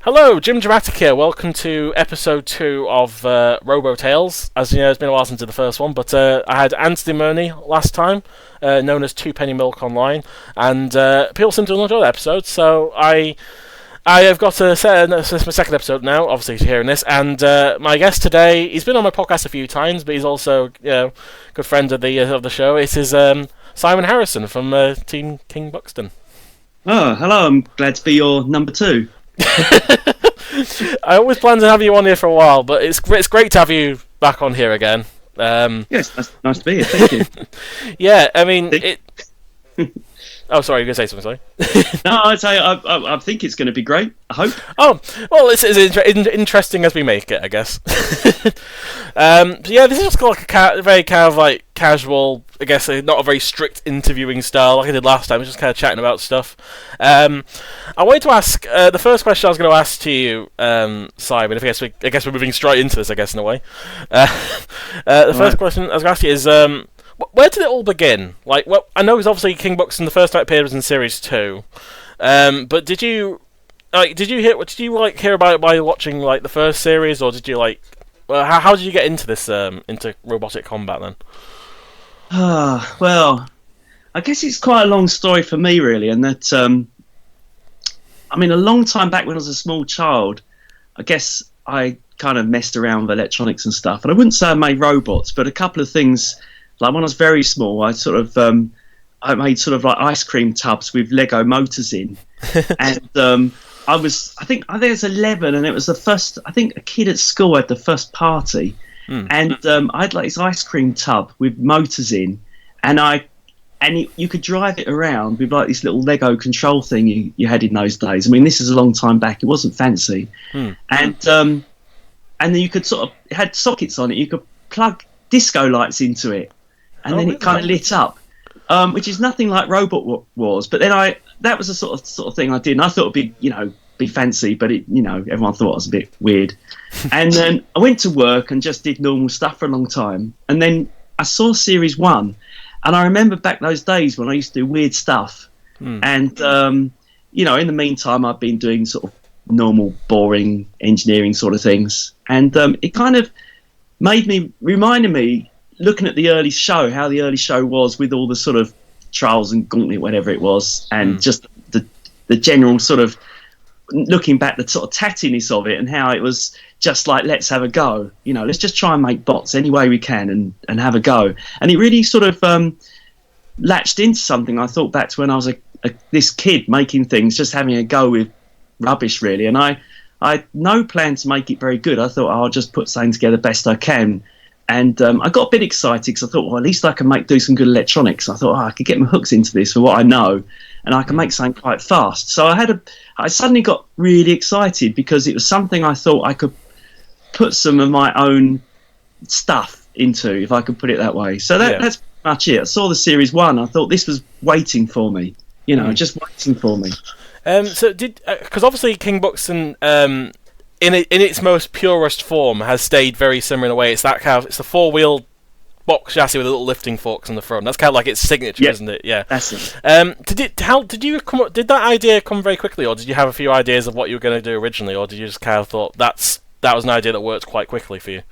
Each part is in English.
Hello, Jimjamatic here. Welcome to episode 2 of RoboTales. As you know, it's been a while since the first one, but I had Anthony Murney last time, known as Two Penny Milk Online, and people seem to enjoy that episode, so I have got this is my second episode now, obviously hearing this, and my guest today, he's been on my podcast a few times, but he's also a good friend of the show. It is Simon Harrison from Team King Buxton. Oh, hello, I'm glad to be your number 2. I always planned to have you on here for a while, but it's great to have you back on here again. Yes, that's nice to be here. Thank you. Yeah, I mean it. Oh, sorry, you were going to say something. Sorry. No, I'd say I think it's going to be great. I hope. Oh, well, it's interesting as we make it, I guess. Yeah, this is just like a very kind of like casual, I guess, not a very strict interviewing style like I did last time. It's just kind of chatting about stuff. I wanted to ask the first question I was going to ask to you, Simon. I guess we're moving straight into this, I guess, in a way. The first question I was going to ask you is, where did it all begin? Like, well, I know it was obviously King Buxton. The first time it appeared was in Series 2, but did you hear about it by watching like the first series, or did you how did you get into this into robotic combat then? Well, I guess it's quite a long story for me, really, and that I mean, a long time back when I was a small child, I guess I kind of messed around with electronics and stuff, and I wouldn't say I made robots, but a couple of things. Like when I was very small, I made sort of like ice cream tubs with Lego motors in, and I think I was 11, and it was the first. I think a kid at school had the first party, and I had like this ice cream tub with motors in, and you could drive it around with like this little Lego control thing you had in those days. I mean, this is a long time back; it wasn't fancy, and then you could it had sockets on it. You could plug disco lights into it. And then it kind of lit up, which is nothing like Robot Wars. But then that was the sort of thing I did. And I thought it'd be fancy, but everyone thought it was a bit weird. And then I went to work and just did normal stuff for a long time. And then I saw Series 1, and I remember back those days when I used to do weird stuff. And in the meantime, I've been doing sort of normal, boring engineering sort of things. And it kind of reminded me. Looking at the early show, how the early show was with all the sort of trials and gauntlet, whatever it was, and just the general sort of looking back, the sort of tattiness of it, and how it was just like, let's have a go. Let's just try and make bots any way we can and have a go. And it really sort of latched into something. I thought back to when I was this kid making things, just having a go with rubbish, really. And I had no plan to make it very good. I thought, I'll just put something together best I can. And I got a bit excited because I thought, well, at least I can do some good electronics. I thought, I could get my hooks into this for what I know, and I can make something quite fast. So I suddenly got really excited because it was something I thought I could put some of my own stuff into, if I could put it that way. So that's pretty much it. I saw the Series 1. I thought this was waiting for me, just waiting for me. So because obviously King Buxton, in its most purest form, has stayed very similar in a way. It's that kind of, it's a 4-wheel box chassis with little lifting forks on the front. That's kind of like its signature, isn't it? Yeah. That's it. Did that idea come very quickly, or did you have a few ideas of what you were going to do originally, or did you just kind of thought that was an idea that worked quite quickly for you?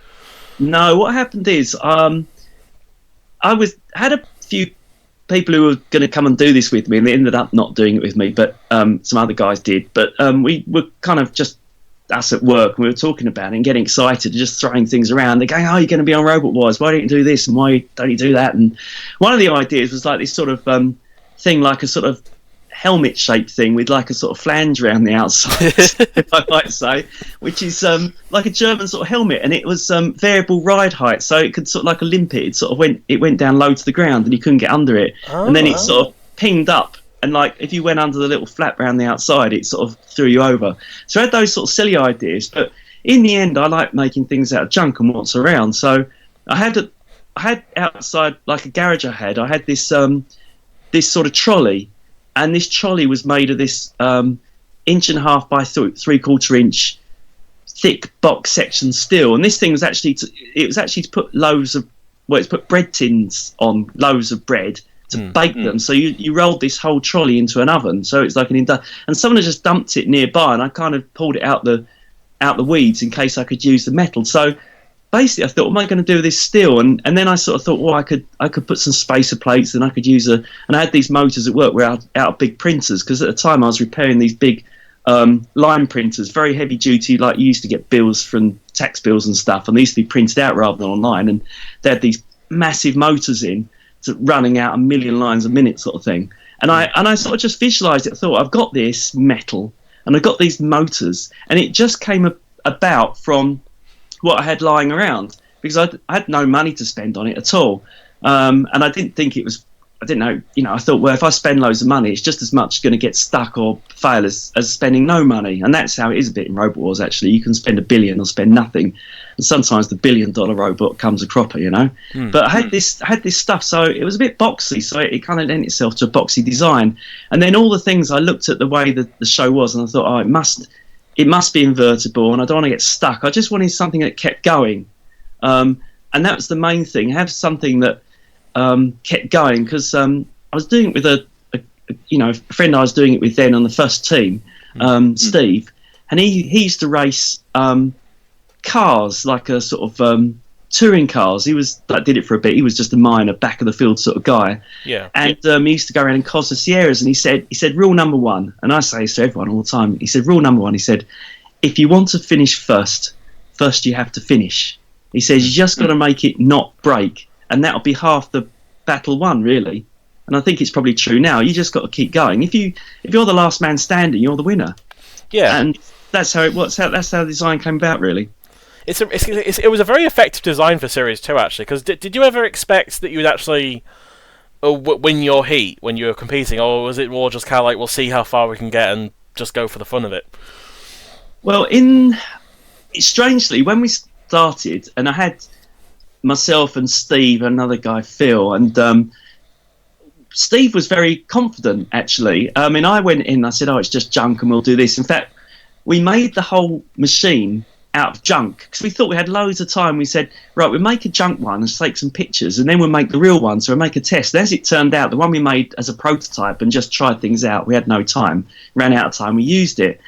No, what happened is I had a few people who were going to come and do this with me, and they ended up not doing it with me, but some other guys did. But we were kind of just us at work, and we were talking about it and getting excited, just throwing things around. They're going, you're going to be on Robot Wars, why don't you do this and why don't you do that? And one of the ideas was like this sort of thing, like a sort of helmet shaped thing with like a sort of flange around the outside, if I might say, which is like a German sort of helmet, and it was variable ride height, so it could sort of like a limpet. It sort of went down low to the ground and you couldn't get under it, and then it sort of pinged up. And like if you went under the little flap around the outside, it sort of threw you over. So I had those sort of silly ideas, but in the end, I like making things out of junk and what's around. So I had outside, like a garage I had this this sort of trolley, and this trolley was made of this 1.5 by 3/4 inch thick box section steel. And this thing was actually to put loaves of, it's put bread tins on loaves of bread bake them. So you rolled this whole trolley into an oven, so it's like and someone had just dumped it nearby, and I kind of pulled it out the weeds in case I could use the metal. So basically I thought, what am I going to do with this steel? And then I sort of thought, well, I could put some spacer plates, and I could use and I had these motors at work were out of big printers, because at the time I was repairing these big line printers, very heavy duty, like you used to get bills from tax bills and stuff, and they used to be printed out rather than online, and they had these massive motors running out 1 million lines a minute sort of thing. And I sort of just visualized it. I thought, I've got this metal and I've got these motors, and it just came about from what I had lying around, because I had no money to spend on it at all, and I didn't think it was, I didn't know, I thought, well, if I spend loads of money, it's just as much going to get stuck or fail as spending no money. And that's how it is a bit in Robot Wars, actually. You can spend $1 billion or spend nothing, and sometimes the $1 billion robot comes a cropper, But I had this stuff, so it was a bit boxy, so it kind of lent itself to a boxy design. And then all the things, I looked at the way that the show was, and I thought, oh, it must be invertible, and I don't want to get stuck. I just wanted something that kept going, and that was the main thing. Have something that kept going, because I was doing it with a friend I was doing it with then on the first team, Steve, and he used to race cars, like a sort of touring cars. He did it for a bit. He was just a minor, back of the field sort of guy. Yeah. And he used to go around and cos the Sierras, and he said rule number one, and I say this to everyone all the time. He said rule number one. He said, if you want to finish first you have to finish. He says you just got to make it not break. And that'll be half the battle won, really. And I think it's probably true now. You just got to keep going. If you're the last man standing, you're the winner. Yeah. And that's how it works. That's how the design came about, really. It was a very effective design for Series 2, actually. Because did you ever expect that you would actually win your heat when you were competing, or was it more just kind of like, we'll see how far we can get and just go for the fun of it? Well, strangely, when we started, and I had myself and Steve, another guy, Phil, and Steve was very confident, actually. I mean, I went in and I said, oh, it's just junk and we'll do this. In fact, we made the whole machine out of junk, because we thought we had loads of time. We said, right, we'll make a junk one and take some pictures, and then we'll make the real one, so we'll make a test. And as it turned out, the one we made as a prototype and just tried things out, we had no time, ran out of time, we used it.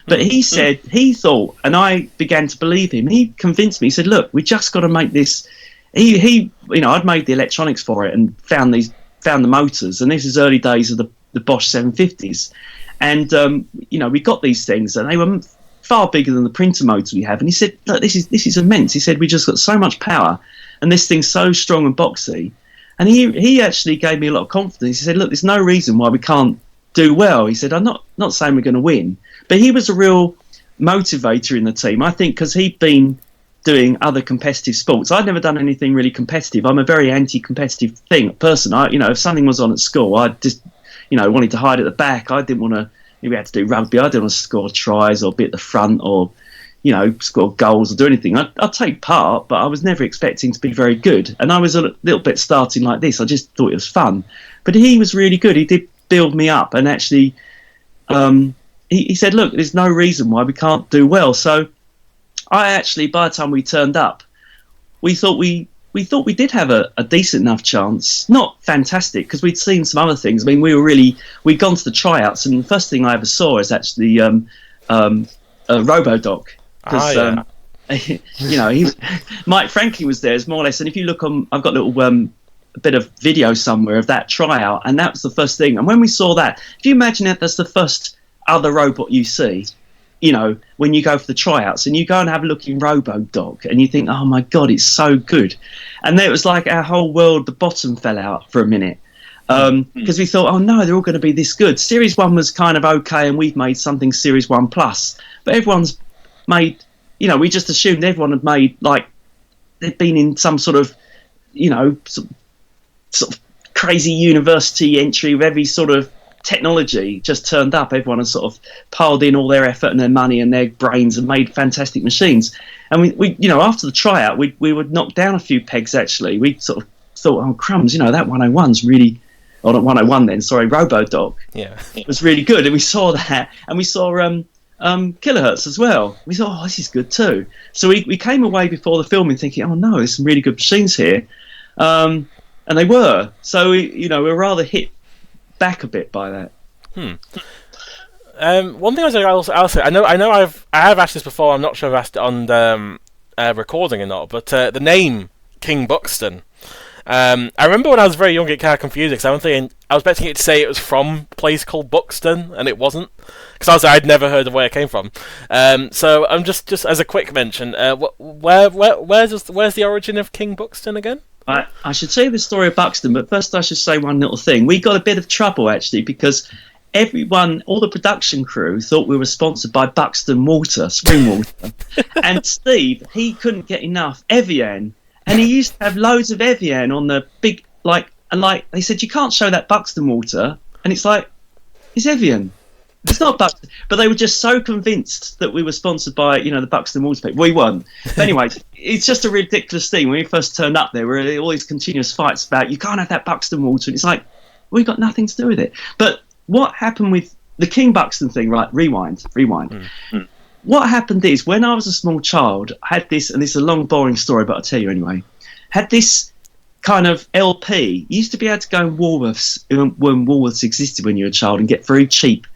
But he said, he thought, and I began to believe him, he convinced me, he said, look, we just got to make this. I'd made the electronics for it and found the motors, and this is early days of the Bosch 750s. And, we got these things, and they were far bigger than the printer motors we have. And he said, look, this is immense. He said, we just got so much power, and this thing's so strong and boxy. And he actually gave me a lot of confidence. He said, look, there's no reason why we can't do well. He said, I'm not saying we're going to win. But he was a real motivator in the team, I think, because he'd been doing other competitive sports. I'd never done anything really competitive. I'm a very anti-competitive person. If something was on at school, I just, wanted to hide at the back. I didn't want to. We had to do rugby. I didn't want to score tries or be at the front or, score goals or do anything. I'd take part, but I was never expecting to be very good. And I was a little bit starting like this. I just thought it was fun. But he was really good. He did build me up, and actually, he said, look, there's no reason why we can't do well. So I actually, by the time we turned up, we thought we did have a decent enough chance. Not fantastic, because we'd seen some other things. I mean, we'd gone to the tryouts, and the first thing I ever saw is actually a RoboDoc. Because, Mike Franklin was there, as more or less. And if you look on, I've got a little a bit of video somewhere of that tryout, and that was the first thing. And when we saw that, if you imagine that's the first other robot you see, when you go for the tryouts, and you go and have a look in RoboDoc, and you think, oh my god, it's so good. And then it was like our whole world, the bottom fell out for a minute, because we thought, oh no, they're all going to be this good. Series 1 was kind of okay, and we've made something Series 1 plus, but everyone's made, we just assumed everyone had made, like, they'd been in some sort of sort of crazy university entry with every sort of technology just turned up. Everyone has sort of piled in all their effort and their money and their brains and made fantastic machines. And we after the tryout, we would knock down a few pegs, actually. We sort of thought, oh crumbs, that 101's really, or not 101 then, sorry, RoboDoc. Yeah. It was really good. And we saw that, and we saw kilohertz as well. We thought, oh, this is good too. So we came away before the filming thinking, oh no, there's some really good machines here. And they were. So, we were rather hit back a bit by that. One thing I'll say, I know I have asked this before. I'm not sure if I've asked it on recording or not, but the name King Buxton. I remember when I was very young, it kind of confused me, because I was expecting it to say it was from a place called Buxton, and it wasn't, because I'd never heard of where it came from. So I'm just as a quick mention, where's the origin of King Buxton again? I should say the story of Buxton, but first I should say one little thing. We got a bit of trouble, actually, because all the production crew thought we were sponsored by Buxton Water, spring water. And Steve, he couldn't get enough Evian. And he used to have loads of Evian on the big, they said, you can't show that Buxton water. And it's like, it's Evian. It's not Buxton. But they were just so convinced that we were sponsored by, the Buxton water people. We weren't. But anyway, it's just a ridiculous thing. When we first turned up there were all these continuous fights about, you can't have that Buxton water. And it's like, we got nothing to do with it. But what happened with the King Buxton thing, right? Rewind. What happened is, when I was a small child, I had this, and this is a long, boring story, but I'll tell you anyway, had this kind of LP. You used to be able to go in Woolworths, when Woolworths existed when you were a child, and get very cheap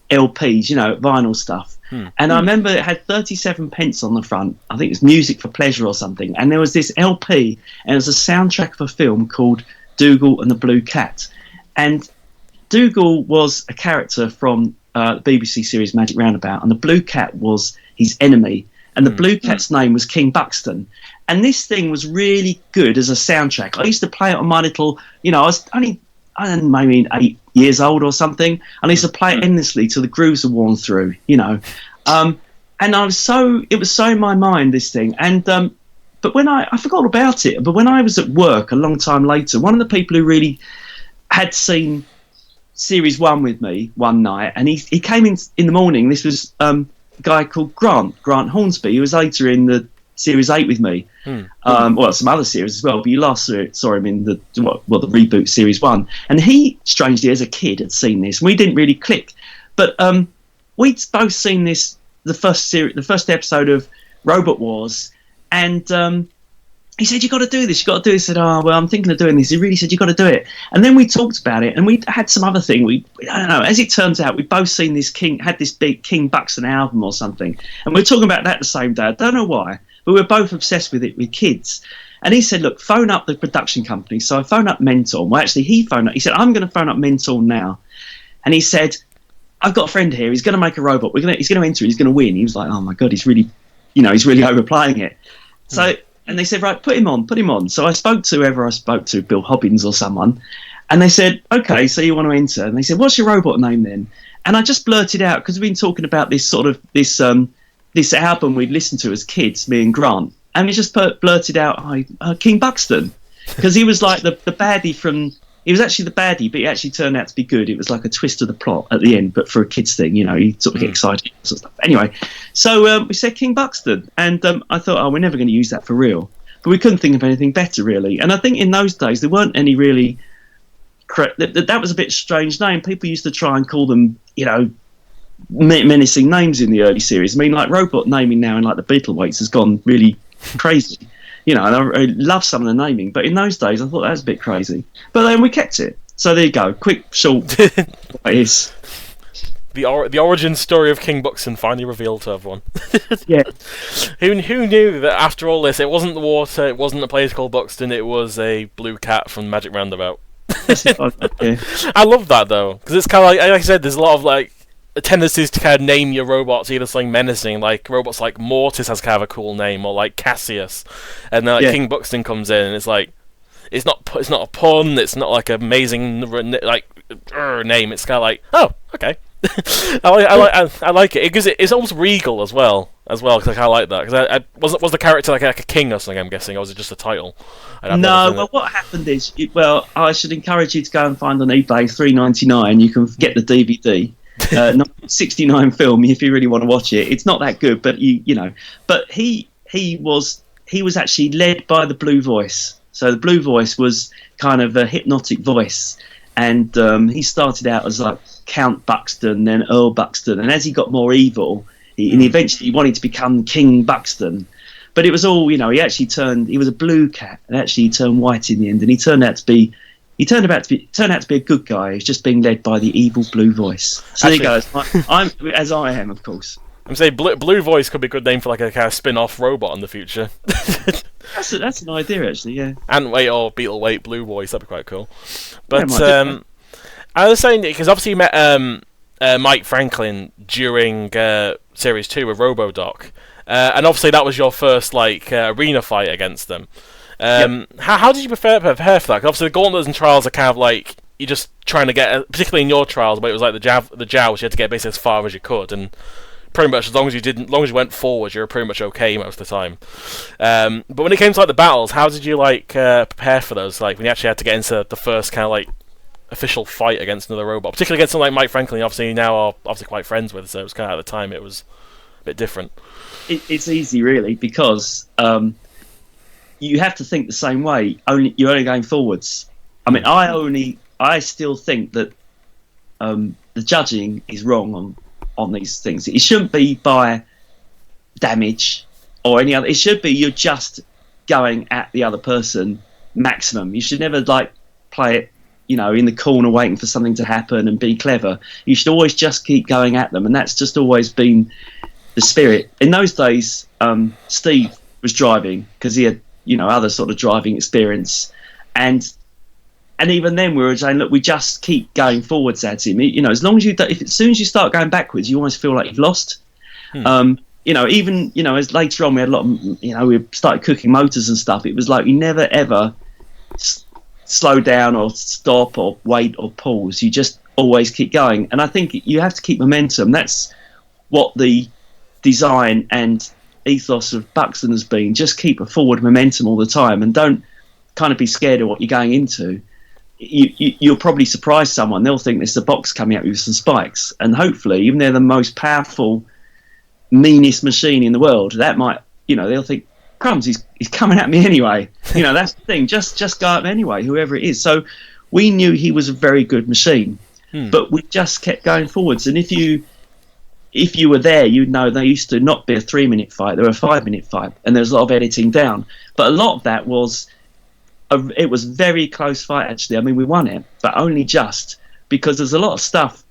LPs, vinyl stuff. And I remember it had 37 pence on the front. I think it was Music for Pleasure or something. And there was this LP, and it was a soundtrack of a film called Dougal and the Blue Cat. And Dougal was a character from the BBC series Magic Roundabout, and the Blue Cat was his enemy, and the Blue Cat's name was King Buxton. And this thing was really good as a soundtrack. I used to play it on my little, I was only, maybe 8 years old or something, and I used to play it endlessly till the grooves were worn through, and it was so in my mind, this thing. And but when I forgot about it, but when I was at work a long time later, one of the people who really had seen Series 1 with me one night, and he came in the morning. This was a guy called Grant Hornsby, who was later in the Series 8 with me. Well, some other series as well, but you last saw him in the reboot Series 1. And he, strangely, as a kid, had seen this. We didn't really click, but we'd both seen this, the first episode of Robot Wars, and he said, you got to do this. I said, oh, well, I'm thinking of doing this. He really said, you got to do it. And then we talked about it, and we had some other thing. I don't know. As it turns out, we'd both seen this big King Buxton album or something. And we were talking about that the same day. I don't know why, but we were both obsessed with it with kids. And he said, look, phone up the production company. So I phoned up Mentor. Well, actually, he phoned up. He said, I'm going to phone up Mentor now. And he said, I've got a friend here. He's going to make a robot. He's going to enter it. He's going to win. He was like, oh, my God, he's really overplaying it. So... And they said, right, put him on. So I spoke to whoever I spoke to, Bill Hobbins or someone, and they said, okay, so you want to enter? And they said, what's your robot name then? And I just blurted out, because we've been talking about this this album we'd listened to as kids, me and Grant, and we just blurted out, King Buxton, because he was like the baddie from... He was actually the baddie, but he actually turned out to be good. It was like a twist of the plot at the end, but for a kid's thing, you sort of get excited. Sort of stuff. Anyway, so we said King Buxton, and I thought, we're never going to use that for real. But we couldn't think of anything better, really. And I think in those days, there weren't any really... That was a bit strange name. People used to try and call them, menacing names in the early series. I mean, like robot naming now in like the Beetleweights has gone really crazy. And I love some of the naming, but in those days I thought that was a bit crazy. But then we kept it. So there you go. Quick, short. What is the origin story of King Buxton finally revealed to everyone. Yeah. Who knew that after all this, it wasn't the water, it wasn't a place called Buxton, it was a blue cat from Magic Roundabout. I love that though, because it's kind of like I said, there's a lot of tendencies to kind of name your robots either something menacing, like robots like Mortis has kind of a cool name, or like Cassius, and then King Buxton comes in and it's like it's not a pun, it's not like an amazing name, it's kind of like, oh, okay. I like it because it's almost regal as well because I like that, because was the character like a king or something, I'm guessing, or was it just a title? No, well, what happened is, I should encourage you to go and find on eBay $3.99. You can get the DVD. 69 film if you really want to watch it. It's not that good, but but he was actually led by the Blue Voice. So the Blue Voice was kind of a hypnotic voice, and he started out as like Count Buxton, then Earl Buxton, and as he got more evil, he eventually wanted to become King Buxton. but it was all, he actually he was a blue cat, and actually he turned white in the end, and he turned out to be a good guy. He's just being led by the evil blue voice. So actually, there you go. I'm as I am, of course. I'm saying blue voice could be a good name for like a kind of spin-off robot in the future. That's an idea, actually. Yeah. Ant-weight or beetle-weight blue voice, that'd be quite cool. But I was saying, because obviously you met Mike Franklin during Series 2 with RoboDoc, and obviously that was your first arena fight against them. How did you prepare for that? 'Cause obviously the gauntlets and trials are kind of like you're just trying to get, particularly in your trials, where it was like the joust, you had to get basically as far as you could, and pretty much as long as you went forward, you were pretty much okay most of the time. But when it came to the battles, how did you prepare for those? When you actually had to get into the first kind of official fight against another robot, particularly against someone like Mike Franklin, obviously now are obviously quite friends with, so it was kind of at the time it was a bit different. It's easy really, because you have to think the same way. You're only going forwards. I mean, I still think that the judging is wrong on these things. It shouldn't be by damage or any other. It should be you're just going at the other person maximum. You should never play it, in the corner waiting for something to happen and be clever. You should always just keep going at them, and that's just always been the spirit. In those days, Steve was driving because he had other sort of driving experience, and even then we were saying, look, we just keep going forwards at him. As long as as soon as you start going backwards, you always feel like you've lost. Even as later on we had a lot of, we started cooking motors and stuff. It was like you never ever slow down or stop or wait or pause. You just always keep going, and I think you have to keep momentum. That's what the design and ethos of Buxton has been. Just keep a forward momentum all the time, and don't kind of be scared of what you're going into. You'll probably surprise someone. They'll think there's a box coming at you with some spikes, and hopefully, even they're the most powerful, meanest machine in the world, that might, they'll think, crumbs, he's coming at me anyway. That's the thing. Just go at him anyway, whoever it is. So we knew he was a very good machine, but we just kept going forwards. And if you were there, you'd know they used to not be a 3-minute fight; they were a 5-minute fight, and there's a lot of editing down. But a lot of that was. It was a very close fight, actually. I mean, we won it, but only just, because there's a lot of stuff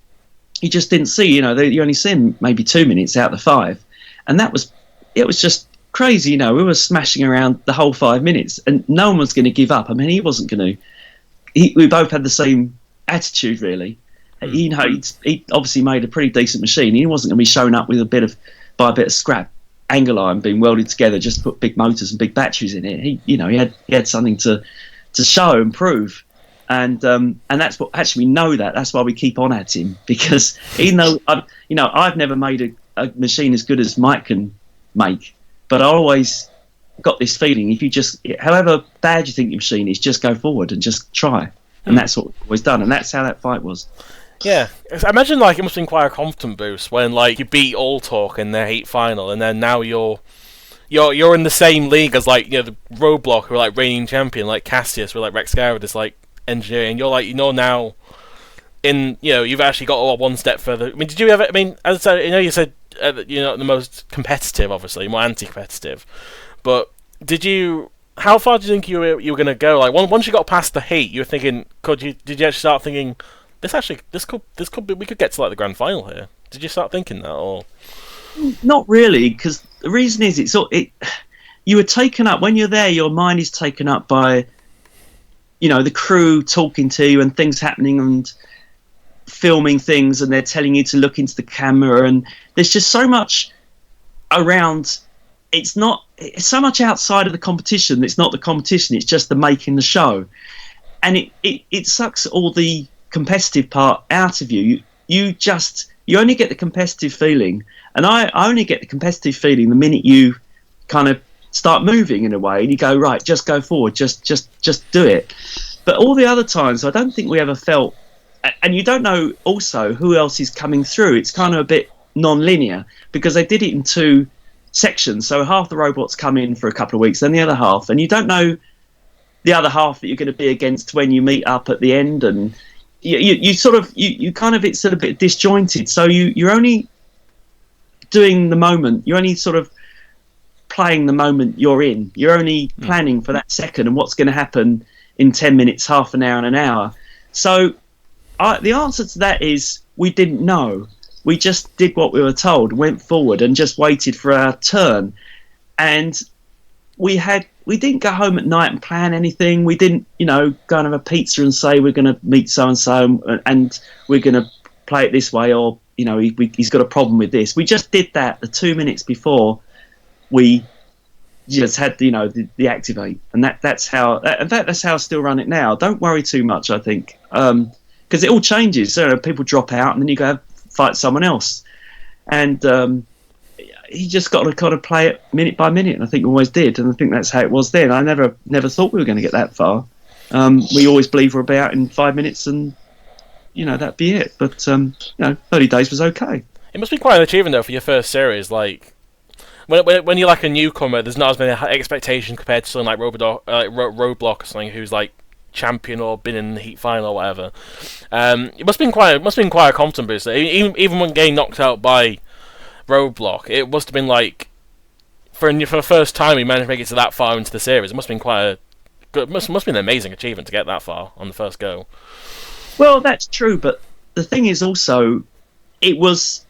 you just didn't see. You only see him maybe 2 minutes out of the 5, and it was just crazy. We were smashing around the whole 5 minutes, and no one was going to give up. I mean, he wasn't going to. We both had the same attitude, really. He obviously made a pretty decent machine. He wasn't going to be shown up with a bit of scrap angle iron being welded together just to put big motors and big batteries in it. He had something to show and prove, and that's what actually we know that's why we keep on at him, because even though I've never made a machine as good as Mike can make, but I always got this feeling, if you just, however bad you think your machine is, just go forward and just try, and that's what we've always done, and that's how that fight was. Yeah, I imagine it must have been quite a confidence boost when you beat All Talk in their heat final, and then now you're in the same league as the Roadblock, who are reigning champion, Cassius with Rex Garrett, engineering. You're now in, you've actually got one step further. I mean, did you ever? I mean, as I said, you said you're not the most competitive, obviously, more anti-competitive, but did you? How far do you think you were going to go? Once you got past the heat, you were thinking, did you actually start thinking? This could be. We could get to the grand final here. Did you start thinking that, or not really? Because the reason is you were taken up when you're there. Your mind is taken up by, the crew talking to you and things happening and filming things, and they're telling you to look into the camera, and there's just so much around. It's so much outside of the competition. It's not the competition. It's just the making the show, and it sucks all the competitive part out of you. You only get the competitive feeling, and I only get the competitive feeling the minute you kind of start moving in a way, and you go, right, just go forward, just do it. But all the other times, I don't think we ever felt, and you don't know also who else is coming through. It's kind of a bit non-linear, because they did it in 2 sections, so half the robots come in for a couple of weeks, then the other half, and you don't know the other half that you're going to be against when you meet up at the end, and you sort of it's sort of a bit disjointed, so you're only doing the moment, you're only sort of playing the moment you're in. You're only planning for that second and what's going to happen in 10 minutes, half an hour, and an hour. So the answer to that is we didn't know. We just did what we were told, went forward and just waited for our turn. And we didn't go home at night and plan anything. We didn't, go and have a pizza and say we're going to meet so-and-so and we're going to play it this way, or, he's got a problem with this. We just did that the 2 minutes before we just had, the activate. And that's how I still run it now. Don't worry too much, I think. Because it all changes. So people drop out and then you go fight someone else. And he just got to kind of play it minute by minute, and I think we always did. And I think that's how it was then. I never thought we were going to get that far. We always believed we're about in 5 minutes and, that'd be it. But, early days was okay. It must be quite an achievement, though, for your first series. Like, when you're like a newcomer, there's not as many expectations compared to something like Roblox or something who's like champion or been in the heat final or whatever. It must have been quite a confidence booster. Even when getting knocked out by Roadblock, it must have been like for the first time we managed to make it to that far into the series. It must have been quite a good. Must have been an amazing achievement to get that far on the first go. Well, that's true, but the thing is also, it was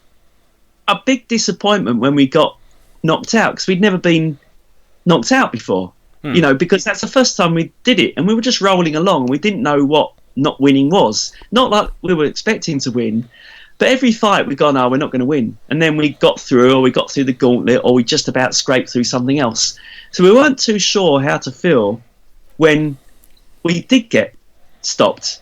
a big disappointment when we got knocked out because we'd never been knocked out before. Because that's the first time we did it, and we were just rolling along. We didn't know what not winning was. Not like we were expecting to win, but every fight we'd gone, we're not going to win. And then we got through, or we got through the gauntlet, or we just about scraped through something else. So we weren't too sure how to feel when we did get stopped.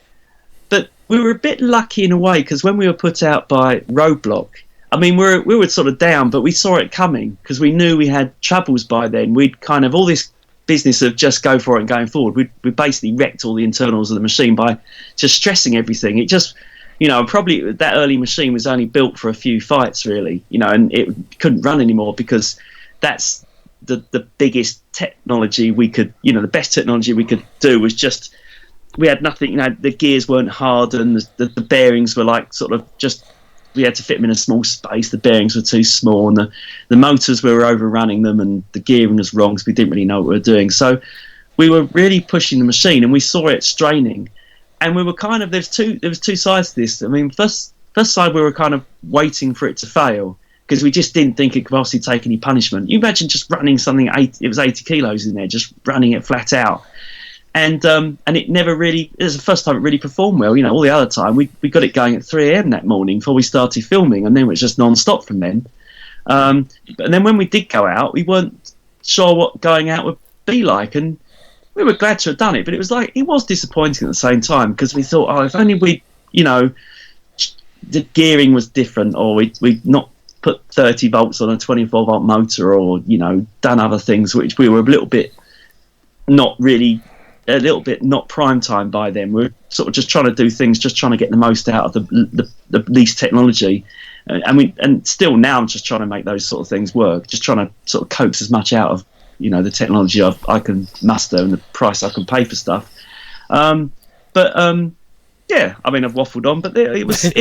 But we were a bit lucky in a way, because when we were put out by Roadblock, I mean, we were sort of down, but we saw it coming, because we knew we had troubles by then. We'd kind of all this business of just go for it and going forward. We basically wrecked all the internals of the machine by just stressing everything. It just, probably that early machine was only built for a few fights, really, and it couldn't run anymore because that's the biggest technology we could, the best technology we could do was just, we had nothing, the gears weren't hardened, the bearings were like sort of just, we had to fit them in a small space. The bearings were too small, and the motors, we were overrunning them, and the gearing was wrong, so we didn't really know what we were doing. So we were really pushing the machine, and we saw it straining. And we were kind of, there was two sides to this. I mean, first side, we were kind of waiting for it to fail, because we just didn't think it could possibly take any punishment. You imagine just running something, it was 80 kilos in there, just running it flat out. And it never really, it was the first time it really performed well. All the other time, we got it going at 3 a.m. that morning before we started filming, and then it was just non-stop from then. And then when we did go out, we weren't sure what going out would be like, and we were glad to have done it, but it was disappointing at the same time, because we thought, if only we, the gearing was different, or we'd not put 30 volts on a 24-volt motor, or, done other things, which we were a little bit not prime time by then. We were sort of just trying to do things, just trying to get the most out of the least technology. And still now I'm just trying to make those sort of things work, just trying to sort of coax as much out of, the technology I can muster and the price I can pay for stuff. Yeah, I mean, I've waffled on, but it was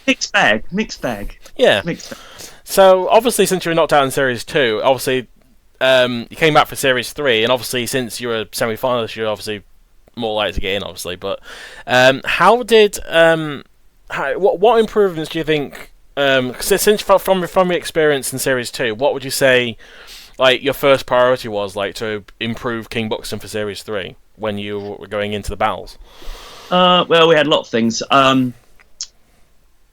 mixed bag. Yeah. Mixed bag. So obviously, since you were knocked out in Series 2, obviously you came back for Series 3, and obviously since you're a semi-finalist, you're obviously more likely to get in, obviously. But what improvements do you think? Since from your experience in Series 2, what would you say, like, your first priority was, like, to improve King Buxton for Series 3 when you were going into the battles? Well, we had a lot of things.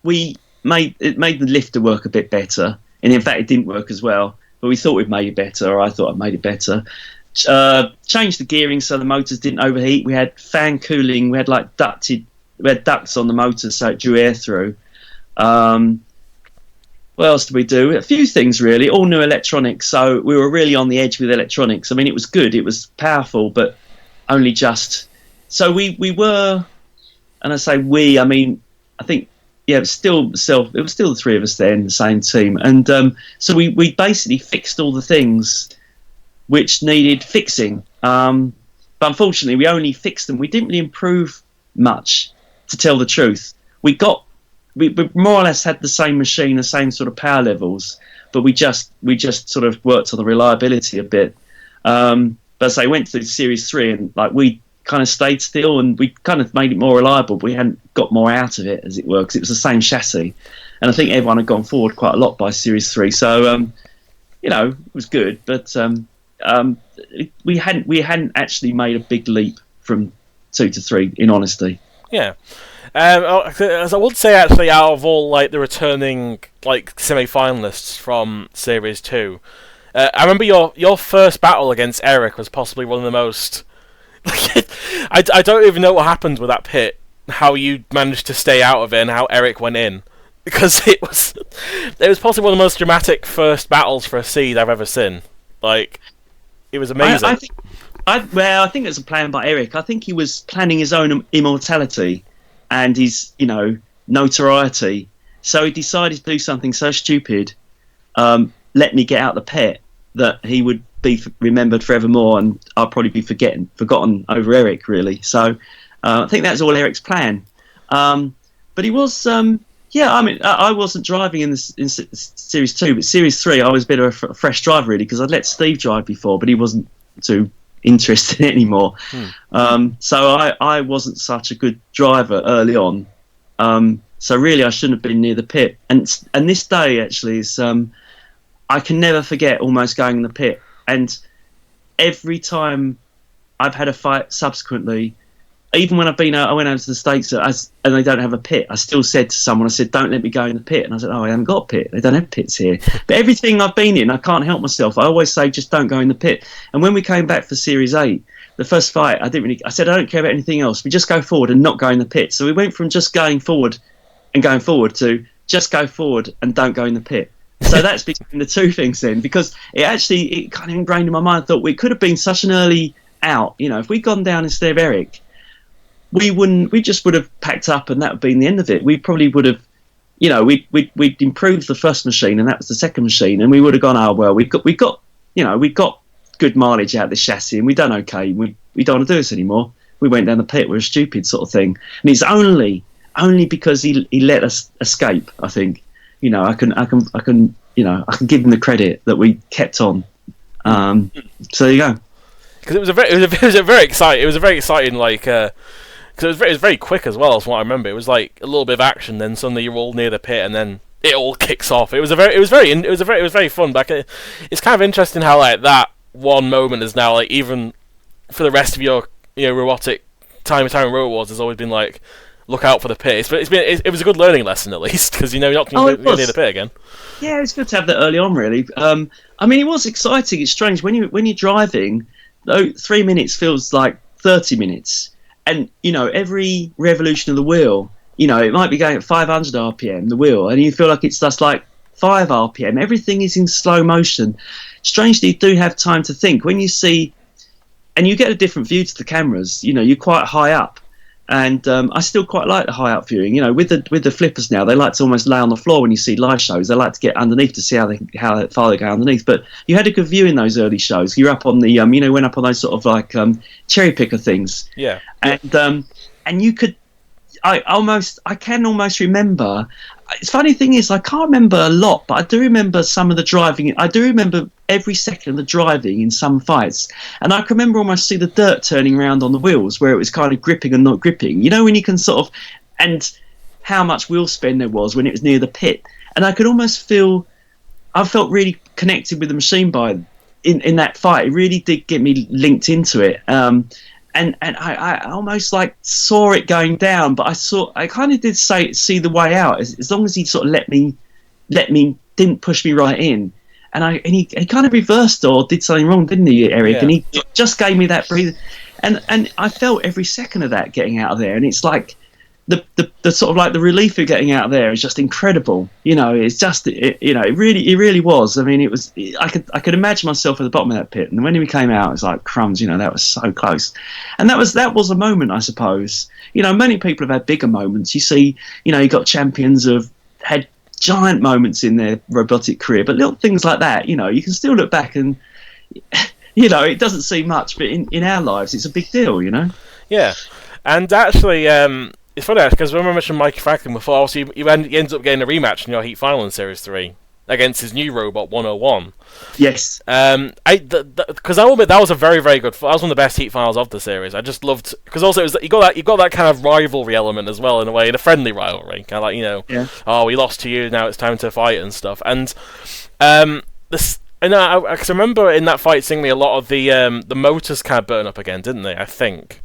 We made the lifter work a bit better, and in fact, it didn't work as well. But we thought we'd made it better, or I thought I'd made it better. Changed the gearing so the motors didn't overheat. We had fan cooling. We had ducts on the motors so it drew air through. What else did we do? A few things, really. All new electronics, so we were really on the edge with electronics. I mean, it was good. It was powerful, but only just. So we were, and I say we, I mean, I think, yeah, it was still the three of us there in the same team. And so we basically fixed all the things which needed fixing. But unfortunately, we only fixed them. We didn't really improve much, to tell the truth. We more or less had the same machine, the same sort of power levels. but we just sort of worked on the reliability a bit. But so I went to Series 3, and like we kind of stayed still, and we kind of made it more reliable. But we hadn't got more out of it, as it were, because it was the same chassis, and I think everyone had gone forward quite a lot by Series 3. So it was good, but we hadn't actually made a big leap from 2 to 3, in honesty. Yeah. As I would say, actually, out of all like the returning like semi-finalists from Series 2, I remember your first battle against Eric was possibly one of the most. I don't even know what happened with that pit, how you managed to stay out of it, and how Eric went in, because it was possibly one of the most dramatic first battles for a seed I've ever seen. Like, it was amazing. I think it was a plan by Eric. I think he was planning his own immortality and his notoriety. So he decided to do something so stupid. Let me get out the pit, that he would be remembered forevermore, and I'll probably be forgotten over Eric, really. So I think that's all Eric's plan. But he was, I wasn't driving in Series 2, but Series 3 I was a bit of a fresh driver, really, because I'd let Steve drive before, but he wasn't too interested in it anymore. So I wasn't such a good driver early on. So really I shouldn't have been near the pit. And this day, actually, is... I can never forget almost going in the pit, and every time I've had a fight subsequently, even when I went over to the States and they don't have a pit, I still said to someone, I said, don't let me go in the pit. And I said, I haven't got a pit. They don't have pits here. But everything I've been in, I can't help myself. I always say, just don't go in the pit. And when we came back for Series 8, the first fight, I said, I don't care about anything else. We just go forward and not go in the pit. So we went from just going forward to just go forward and don't go in the pit. So that's between the two things then, because it kind of ingrained in my mind. I thought we could have been such an early out. If we'd gone down instead of Eric, we just would have packed up and that would have been the end of it. We probably would have, we'd improved the first machine and that was the second machine, and we would have gone, we got good mileage out of this chassis and we've done okay. We don't want to do this anymore. We went down the pit. We're a stupid sort of thing, and it's only because he let us escape. I think. I can give him the credit that we kept on. So there you go. Because it was a very exciting like because it was very quick as well, as what I remember. It was like a little bit of action, then suddenly you're all near the pit, and then it all kicks off. It was very fun. But it's kind of interesting how like that one moment is now like, even for the rest of your robotic time in Robo Wars, has always been like, look out for the pit. It was a good learning lesson, at least, because you're not going to go near the pit again. Yeah, it's good to have that early on, really. It was exciting. It's strange when you're driving, though. 3 minutes feels like 30 minutes, and every revolution of the wheel, it might be going at 500 RPM, the wheel, and you feel like it's just like 5 RPM. Everything is in slow motion. Strangely, you do have time to think when you see, and you get a different view to the cameras. You're quite high up. And I still quite like the high up viewing. With the flippers now, they like to almost lay on the floor when you see live shows. They like to get underneath to see how far they go underneath. But you had a good view in those early shows. You're up on the went up on those sort of like cherry picker things. Yeah. And you could, I can almost remember. It's funny thing is, I can't remember a lot, but I do remember some of the driving. I do remember every second of the driving in some fights, and I can remember almost see the dirt turning around on the wheels where it was kind of gripping and not gripping. When you can sort of, and how much wheel spin there was when it was near the pit, and I could almost feel, I felt really connected with the machine in that fight. It really did get me linked into it. And I almost like saw it going down, but I kind of did see the way out as long as he sort of let me didn't push me right in, and he kind of reversed or did something wrong, didn't he, Eric? Yeah. And he just gave me that breathe, and I felt every second of that getting out of there, and it's like the sort of like the relief of getting out of there is just incredible. It's just it really was. It was. I could imagine myself at the bottom of that pit, and when we came out, it was like crumbs. That was so close, and that was a moment, I suppose. Many people have had bigger moments. You see, you got champions who have had giant moments in their robotic career, but little things like that, you can still look back and it doesn't seem much, but in our lives, it's a big deal. Yeah, and actually. It's funny because I remember mentioning Mikey Franklin before. Obviously, he ends up getting a rematch in your heat final in Series 3. against his new robot 101. Yes. Because I'll admit that was a very, very good. That was one of the best Heat finals of the series. I just loved because also it was you got that kind of rivalry element as well in a way, in a friendly rivalry, kind of like oh, we lost to you, now it's time to fight and stuff. And this. And I can remember in that fight seeing a lot of the motors kind of burn up again, didn't they? I think.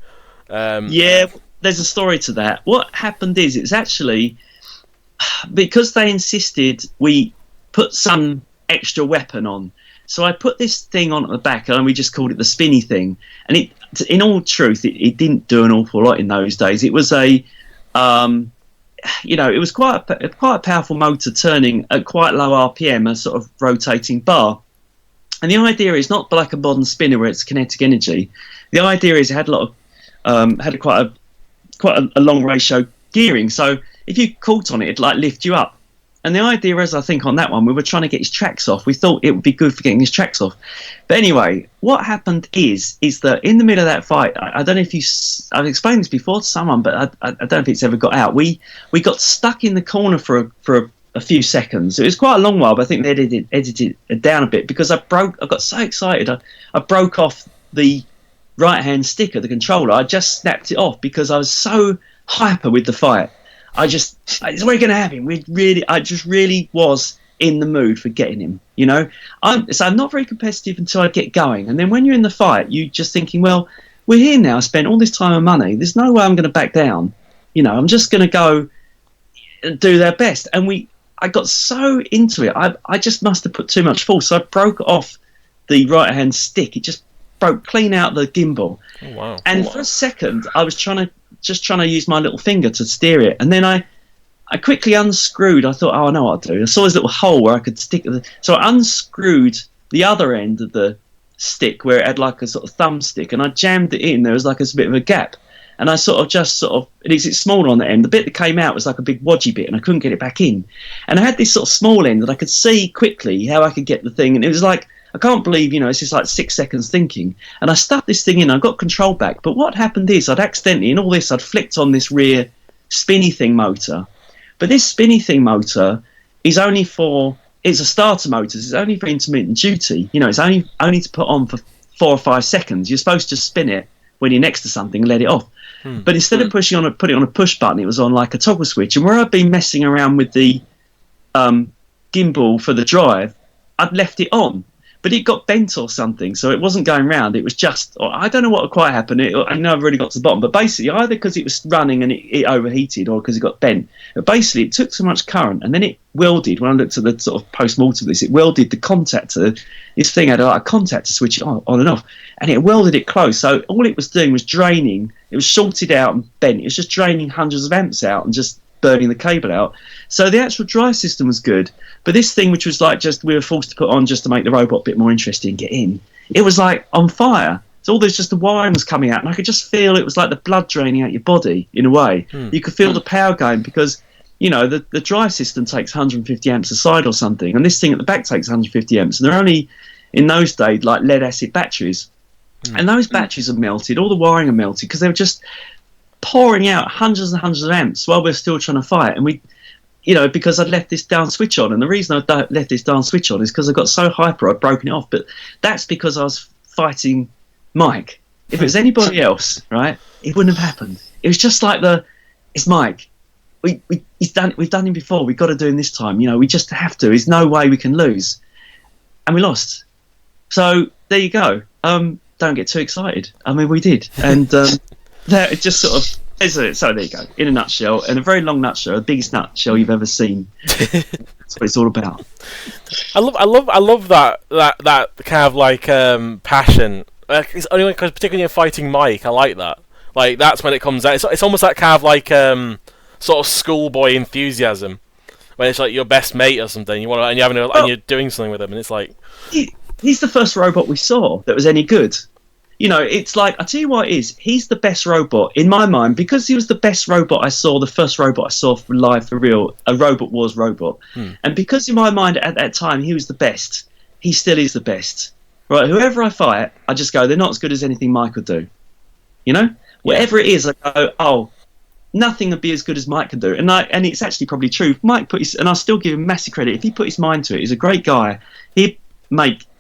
Yeah, there's a story to that. What happened is it's actually because they insisted we put some extra weapon on. So I put this thing on at the back, and we just called it the spinny thing. And it, in all truth, it didn't do an awful lot in those days. It was it was quite a powerful motor turning at quite low RPM, a sort of rotating bar. And the idea is not like a modern spinner where it's kinetic energy. The idea is it had a lot of had quite a long ratio gearing. So if you caught on it, it'd like lift you up. And the idea is, I think on that one, we were trying to get his tracks off. We thought it would be good for getting his tracks off. But anyway, what happened is that in the middle of that fight, I don't know if I've explained this before to someone, but I don't know if it's ever got out. We got stuck in the corner for a few seconds. It was quite a long while, but I think they edited it down a bit because I got so excited. I broke off the right-hand stick of the controller. I just snapped it off because I was so hyper with the fight. We're going to have him. I just really was in the mood for getting him. So I'm not very competitive until I get going. And then when you're in the fight, you're just thinking, well, we're here now. I spent all this time and money. There's no way I'm going to back down. I'm just going to go and do their best. And I got so into it. I just must have put too much force. So I broke off the right-hand stick. It just broke clean out the gimbal. Oh, wow. And for a second, I was trying to use my little finger to steer it. And then I quickly unscrewed. I thought, oh, I know what I'll do. I saw this little hole where I could stick it. So I unscrewed the other end of the stick where it had like a sort of thumbstick, and I jammed it in. There was like a bit of a gap. And I it's smaller on the end. The bit that came out was like a big wodgy bit, and I couldn't get it back in. And I had this sort of small end that I could see quickly how I could get the thing. And it was like, I can't believe, it's just like 6 seconds thinking. And I stuck this thing in, I got control back. But what happened is I'd accidentally, in all this, I'd flicked on this rear spinny thing motor. But this spinny thing motor is it's a starter motor. It's only for intermittent duty. It's only to put on for 4 or 5 seconds. You're supposed to spin it when you're next to something and let it off. But instead of putting it on a push button, it was on like a toggle switch. And where I'd been messing around with the gimbal for the drive, I'd left it on. But it got bent or something, so it wasn't going round. It was just, I don't know what quite happened. I know I've really got to the bottom, but basically either because it was running and it overheated or because it got bent. But basically it took so much current, and then it welded, when I looked at the sort of post-mortem of this, it welded the contactor. This thing had a contactor switch on and off, and it welded it close. So all it was doing was draining. It was shorted out and bent. It was just draining hundreds of amps out and just burning the cable out. So the actual drive system was good, but this thing, which was like just we were forced to put on just to make the robot a bit more interesting and get in, it was like on fire. So all there's just the wiring was coming out, and I could just feel it was like the blood draining out your body in a way. You could feel the power going because the drive system takes 150 amps a side or something, and this thing at the back takes 150 amps, and they're only in those days like lead acid batteries, and those batteries have melted. All the wiring had melted because they were just pouring out hundreds and hundreds of amps while we're still trying to fight. And we, because I'd left this darn switch on. And the reason I left this darn switch on is because I got so hyper I'd broken it off. But that's because I was fighting Mike. If it was anybody else, right, it wouldn't have happened. It was just like it's Mike. We've done him before. We've got to do him this time. We just have to. There's no way we can lose. And we lost. So there you go. Don't get too excited. I mean, we did. And that it just sort of so there you go, in a nutshell, in a very long nutshell, the biggest nutshell you've ever seen. That's what it's all about. I love that kind of like passion. It's only because particularly in fighting Mike, I like that. Like that's when it comes out. It's almost that kind of like sort of schoolboy enthusiasm, when it's like your best mate or something. And you're doing something with him, and it's like he's the first robot we saw that was any good. It's like, I tell you what it is, he's the best robot in my mind because he was the best robot I saw, the first robot I saw live for real, a Robot Wars robot. And because in my mind at that time he was the best, he still is the best. Right, whoever I fight, I just go, they're not as good as anything Mike could do. Whatever it is, I go, oh, nothing would be as good as Mike could do. And it's actually probably true. If Mike and I still give him massive credit. If he put his mind to it, he's a great guy. He'd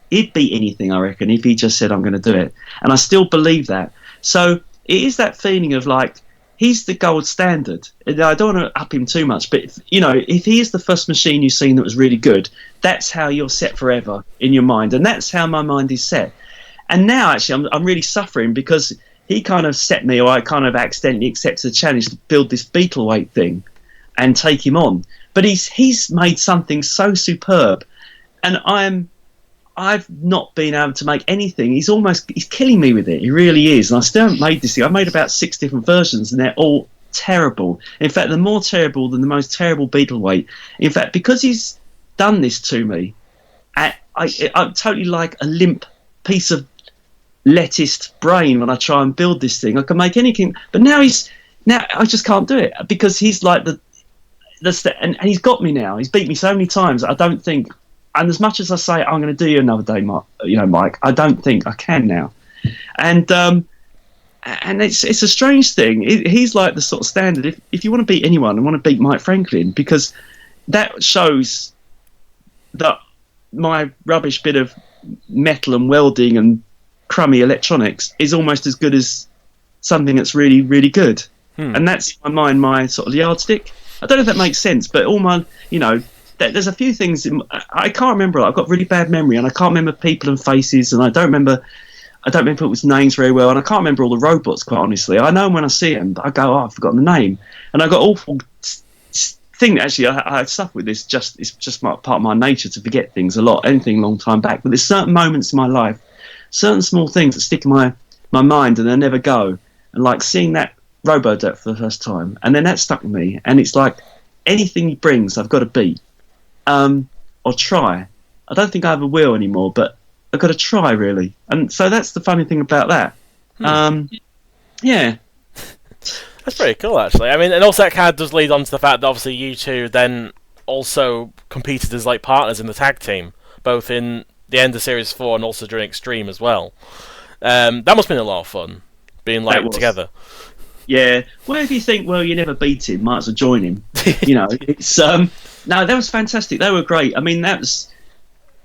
beat anything, I reckon, if he just said, I'm going to do it. And I still believe that. So it is that feeling of like, he's the gold standard. I don't want to up him too much, but if he is the first machine you've seen that was really good, that's how you're set forever in your mind. And that's how my mind is set. And now actually I'm really suffering because he kind of set me, or I kind of accidentally accepted the challenge to build this Beetleweight thing and take him on. But he's made something so superb, and I've not been able to make anything. He's killing me with it. He really is. And I still haven't made this thing. I've made about 6 different versions, and they're all terrible. In fact, they're more terrible than the most terrible Beetleweight. In fact, because he's done this to me, I'm totally like a limp piece of lettuce brain when I try and build this thing. I can make anything, but now I just can't do it because he's like and he's got me now. He's beat me so many times. I don't think, and as much as I say I'm going to do you another day, Mike, I don't think I can now. And it's a strange thing. He's like the sort of standard. If you want to beat anyone, I want to beat Mike Franklin, because that shows that my rubbish bit of metal and welding and crummy electronics is almost as good as something that's really, really good. And that's in my mind my sort of yardstick. I don't know if that makes sense, but all my, there's a few things I can't remember. I've got really bad memory, and I can't remember people and faces, and I don't remember people's names very well, and I can't remember all the robots, quite honestly. I know them when I see them, but I go, I've forgotten the name, and I've got awful thing. Actually, I suffer with this. It's just part of my nature to forget things a lot, anything a long time back. But there's certain moments in my life, certain small things that stick in my mind and they never go. And like seeing that RoboDeck for the first time, and then that stuck with me. And it's like anything he brings, I've got to beat or try. I don't think I ever will anymore, but I've got to try, really. And so that's the funny thing about that. Yeah. That's pretty cool, actually. I mean, and also that kind of does lead on to the fact that obviously you two then also competed as like partners in the tag team, both in the end of Series 4 and also during Extreme as well. That must have been a lot of fun, being like together. Yeah. Well, if you think, well, you never beat him, might as well join him. It's no, that was fantastic. They were great. I mean, that was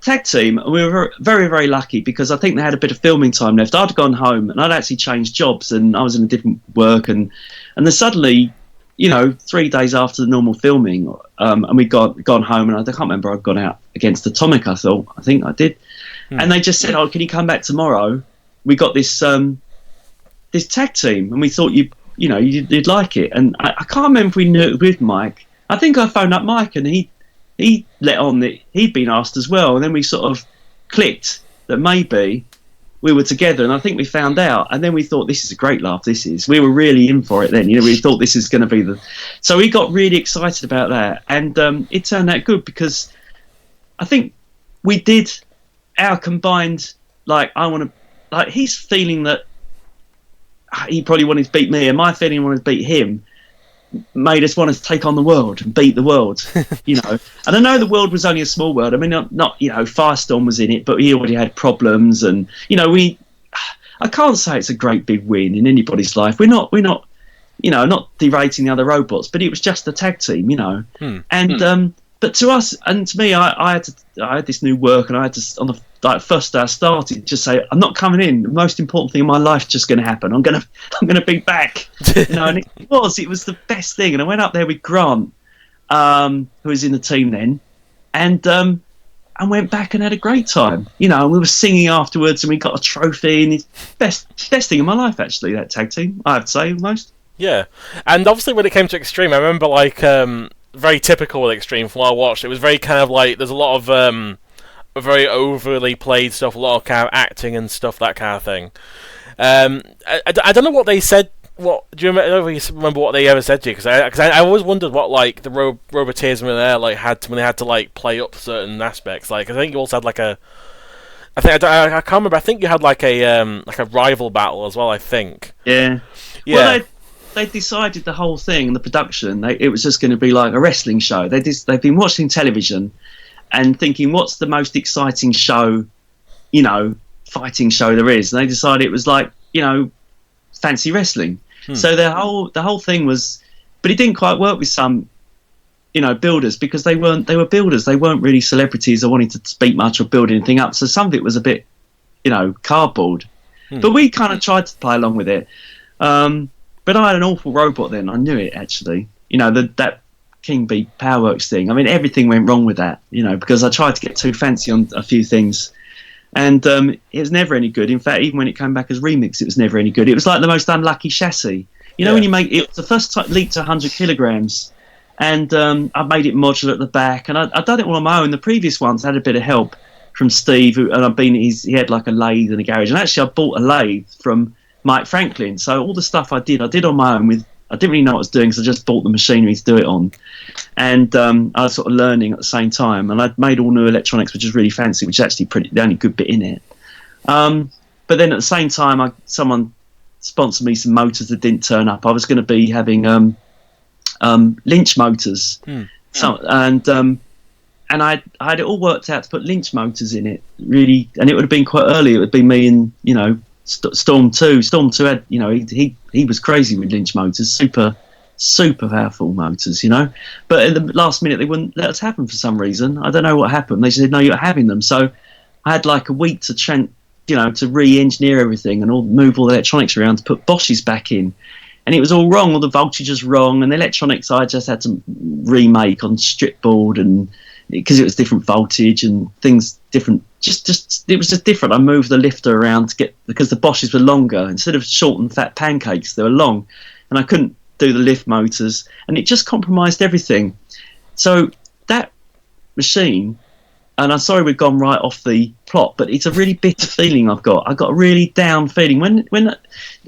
tag team. We were very, very lucky because I think they had a bit of filming time left. I'd gone home and I'd actually changed jobs, and I was in a different work, and then suddenly, 3 days after the normal filming, and we'd gone home, and I can't remember, I'd gone out against Atomic, I think I did. And they just said, can you come back tomorrow? We got this this tag team, and we thought you'd like it. And I can't remember if we knew it with Mike. I think I phoned up Mike, and he let on that he'd been asked as well, and then we sort of clicked that maybe we were together, and I think we found out, and then we thought, this is a great laugh. We were really in for it then. We thought this is going to be so we got really excited about that, and it turned out good because I think we did our combined, he's feeling that he probably wanted to beat me, and my feeling wanted to beat him, made us want to take on the world and beat the world, And I know the world was only a small world. I mean, not Firestorm was in it, but he already had problems, and I can't say it's a great big win in anybody's life. We're not not derating the other robots, but it was just a tag team, And but to us and to me, I had this new work, and I had to, on the first day I started, just say, I'm not coming in. The most important thing in my life is just going to happen. I'm going to be back. And it was the best thing. And I went up there with Grant, who was in the team then, and went back and had a great time. And we were singing afterwards, and we got a trophy, and it's best thing in my life, actually, that tag team, I have to say, almost. Yeah. And obviously when it came to Extreme, I remember very typical with Extreme from what I watched. It was very kind of like, there's a lot of very overly played stuff, a lot of kind of acting and stuff, that kind of thing. I don't know what they said. What do you remember? I don't know if you remember what they ever said to you, because I always wondered what the RoboTales when they had to play up certain aspects. I think you also had I can't remember. I think you had a rival battle as well. I think. Yeah. Well, they decided the whole thing, the production. It was just going to be like a wrestling show. They've been watching television and thinking, what's the most exciting show, fighting show there is? And they decided it was fancy wrestling. So the whole thing was, but it didn't quite work with some, builders, because they were builders. They weren't really celebrities or wanting to speak much or build anything up. So some of it was a bit, cardboard. But we kind of tried to play along with it. But I had an awful robot then. I knew it, actually. That King B Powerworks thing. I mean, everything went wrong with that, because I tried to get too fancy on a few things. And it was never any good. In fact, even when it came back as Remix, it was never any good. It was like the most unlucky chassis. When you make it, was the first leap to 100 kilograms. And I made it modular at the back, and I'd done it all on my own. The previous ones had a bit of help from Steve, he had like a lathe in the garage. And actually, I bought a lathe from Mike Franklin. So all the stuff I did on my own. I didn't really know what I was doing, so I just bought the machinery to do it on. And I was sort of learning at the same time. And I'd made all new electronics, which is really fancy, which is actually the only good bit in it. But then at the same time, someone sponsored me some motors that didn't turn up. I was going to be having Lynch motors. So, and I had it all worked out to put Lynch motors in it, really. And it would have been quite early. It would be me and, Storm 2. Storm 2 had, he was crazy with Lynch motors, super powerful motors, But at the last minute, they wouldn't let us have them for some reason. I don't know what happened. They said, no, you're having them. So I had like a week to to re-engineer everything and move all the electronics around to put Bosch's back in. And it was all wrong. All the voltages wrong, and the electronics I just had to remake on strip board, and because it was different voltage and things different. Just it was just different. I moved the lifter around because the Bosches were longer instead of short and fat pancakes. They were long, and I couldn't do the lift motors, and it just compromised everything. So that machine, and I'm sorry we've gone right off the plot, but it's a really bitter feeling I've got. I got a really down feeling when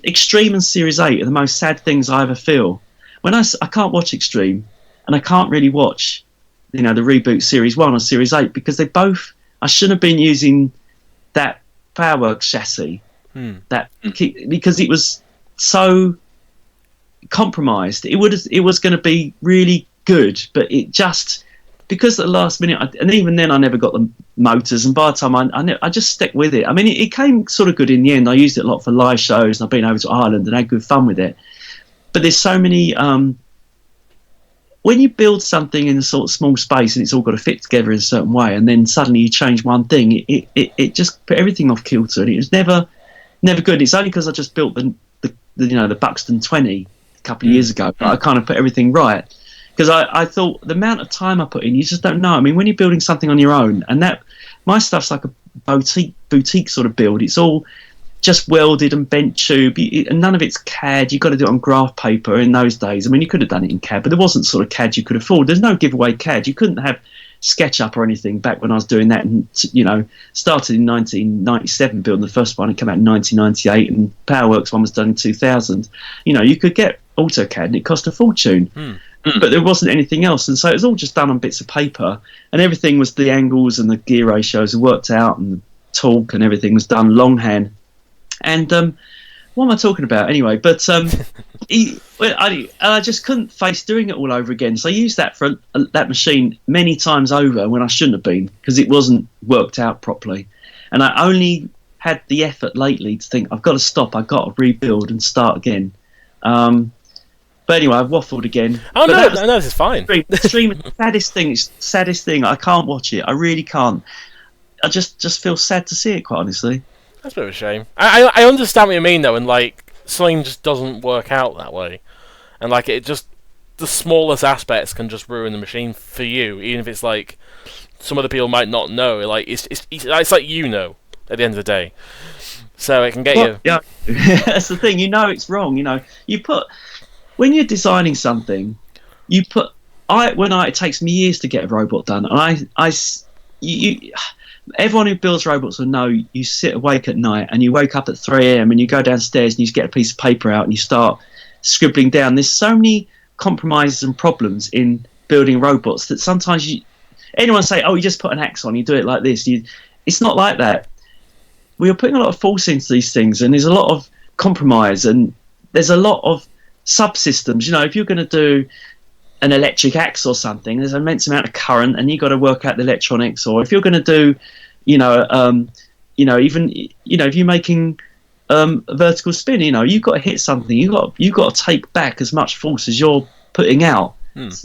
Extreme and Series 8 are the most sad things I ever feel. When I can't watch Extreme, and I can't really watch, the reboot Series 1 or Series 8, because they both, I shouldn't have been using that Powerworks chassis, because it was so compromised. It was going to be really good, but it just, because at the last minute, and even then I never got the motors, and by the time I just stuck with it. I mean, it came sort of good in the end. I used it a lot for live shows, and I've been over to Ireland and had good fun with it. But there's so many, when you build something in a sort of small space and it's all got to fit together in a certain way, and then suddenly you change one thing, it just put everything off kilter, and it was never good. It's only because I just built the Buxton 20 a couple of years ago that I kind of put everything right. Because I thought the amount of time I put in, you just don't know. I mean, when you're building something on your own, and my stuff's like a boutique sort of build. It's all just welded and bent tube, and none of it's CAD. You've got to do it on graph paper in those days. I mean, you could have done it in CAD, but there wasn't sort of CAD you could afford. There's no giveaway CAD. You couldn't have SketchUp or anything back when I was doing that. And, started in 1997 building the first one. It came out in 1998, and Powerworks one was done in 2000. You could get AutoCAD, and it cost a fortune. But there wasn't anything else, and so it was all just done on bits of paper, and everything was, the angles and the gear ratios were worked out, and the torque and everything was done longhand. And what am I talking about anyway? But I just couldn't face doing it all over again, so I used that for that machine many times over when I shouldn't have been, because it wasn't worked out properly. And I only had the effort lately to think, I've got to stop, I've got to rebuild and start again. But anyway, I've waffled again. Oh, no, this is fine. Extreme saddest thing. I can't watch it. I really can't. I just feel sad to see it, quite honestly. That's a bit of a shame. I understand what you mean, though, and, something just doesn't work out that way. And, it just, the smallest aspects can just ruin the machine for you, even if it's, some other people might not know. It's like at the end of the day. So it can get you... Yeah, that's the thing. It's wrong, when you're designing something, it takes me years to get a robot done, and everyone who builds robots will know you sit awake at night and you wake up at 3 a.m. and you go downstairs and you get a piece of paper out and you start scribbling down. There's so many compromises and problems in building robots that sometimes anyone say, oh, you just put an axe on, you do it like this. It's not like that. We are putting a lot of force into these things, and there's a lot of compromise, and there's a lot of subsystems. If you're going to do an electric axe or something, there's an immense amount of current, and you've got to work out the electronics. Or if you're going to do, even if you're making a vertical spin, you've got to hit something. You've got to take back as much force as you're putting out.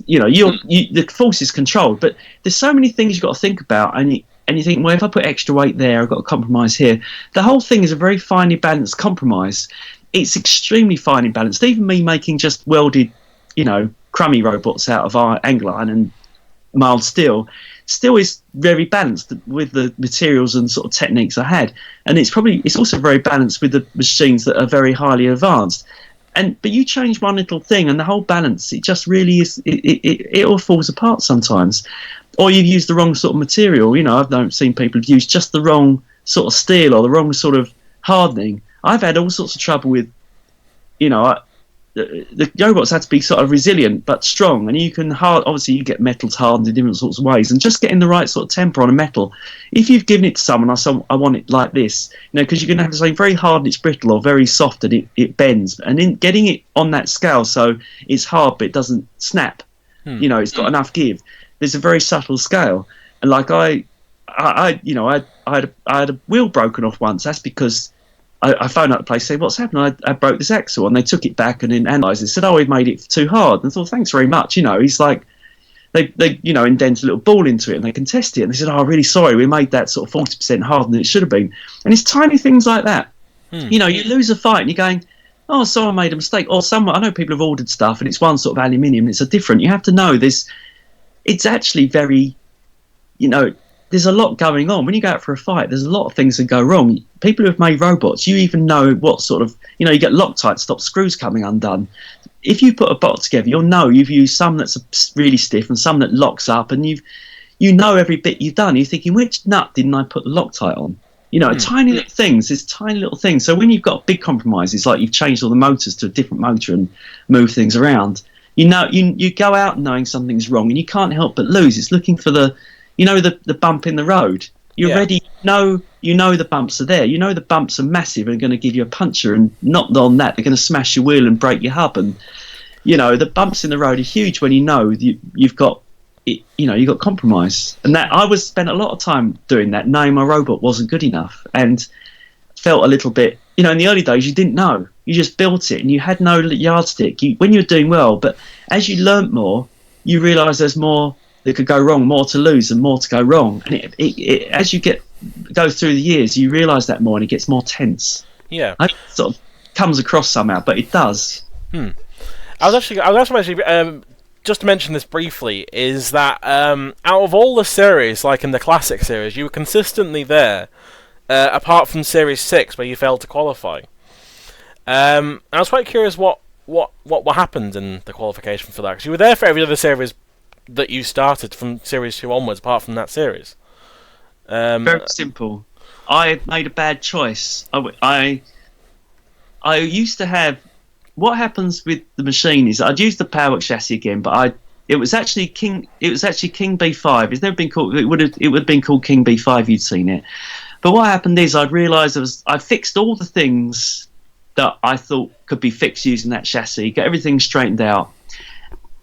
You know, the force is controlled, but there's so many things you've got to think about, and you think, well, if I put extra weight there, I've got to compromise here. The whole thing is a very finely balanced compromise. It's extremely finely balanced. Even me making just welded, you know, crummy robots out of angle iron and mild steel still is very balanced with the materials and sort of techniques I had. And it's also very balanced with the machines that are very highly advanced. But you change one little thing and the whole balance, it just really is, it all falls apart sometimes. Or you've used the wrong sort of material. You know, I've seen people have used just the wrong sort of steel or the wrong sort of hardening. I've had all sorts of trouble with, you know, the robots had to be sort of resilient but strong, and you can obviously you get metals hardened in different sorts of ways, and just getting the right sort of temper on a metal. If you've given it to someone, I want it like this, you know, because you're going to have to say very hard and it's brittle, or very soft and it bends, and in getting it on that scale so it's hard but it doesn't snap, you know, it's got enough give. There's a very subtle scale, and like I had a wheel broken off once. That's because I phoned up the place, say, what's happened? I broke this axle, and they took it back and then analysed it. Said, oh, we've made it too hard. And I thought, thanks very much. You know, he's like, they you know, indent a little ball into it and they can test it. And they said, oh, really sorry, we made that sort of 40% harder than it should have been. And it's tiny things like that. You know, you lose a fight and you're going, oh, someone made a mistake. Or someone, I know people have ordered stuff and it's one sort of aluminium and it's a different. You have to know it's actually very, you know, there's a lot going on. When you go out for a fight, there's a lot of things that go wrong. People who have made robots, you even know what sort of, you know, you get Loctite, stop screws coming undone. If you put a bot together, you'll know you've used some that's really stiff and some that locks up, and you know every bit you've done. You're thinking, which nut didn't I put the Loctite on? You know, tiny little things. There's tiny little things. So when you've got big compromises, like you've changed all the motors to a different motor and moved things around, you know, you go out knowing something's wrong, and you can't help but lose. It's looking for the bump in the road. You're ready. You know the bumps are there. You know the bumps are massive and going to give you a puncture, and not on that, they're going to smash your wheel and break your hub. And you know the bumps in the road are huge when you know you've got it. You know, you've got compromise. And that I spent a lot of time doing that, knowing my robot wasn't good enough, and felt a little bit. You know, in the early days, you didn't know. You just built it, and you had no yardstick. When you were doing well, but as you learnt more, you realise there's more that could go wrong, more to lose and more to go wrong. And as you go through the years, you realise that more, and it gets more tense. Yeah, it sort of comes across somehow, but it does. I was actually just to mention this briefly, is that out of all the series, like in the classic series, you were consistently there, apart from Series 6 where you failed to qualify. I was quite curious what happened in the qualification for that, because you were there for every other series that you started from Series 2 onwards, apart from that series. Very simple. I made a bad choice. I used to have. What happens with the machine is I'd use the PowerWorks chassis again, but it was actually King B5. It's never been called. It would have been called King B5. You'd seen it. But what happened is I'd realised I fixed all the things that I thought could be fixed using that chassis, got everything straightened out,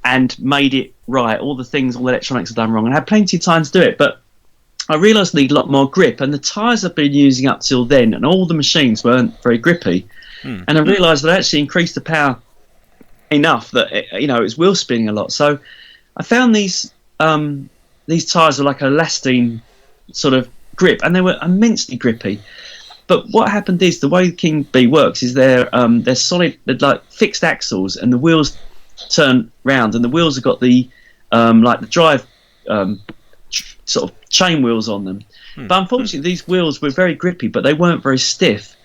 and made it right. All the things, all the electronics are done wrong, and I had plenty of time to do it. But I realised I need a lot more grip, and the tyres I've been using up till then, and all the machines weren't very grippy. And I realised that I actually increased the power enough that it was wheel spinning a lot. So I found these tyres were like a elastine sort of grip, and they were immensely grippy. But what happened is the way King B works is they're solid, they're like fixed axles, and the wheels turn round, and the wheels have got the like the drive sort of chain wheels on them. But unfortunately, these wheels were very grippy, but they weren't very stiff.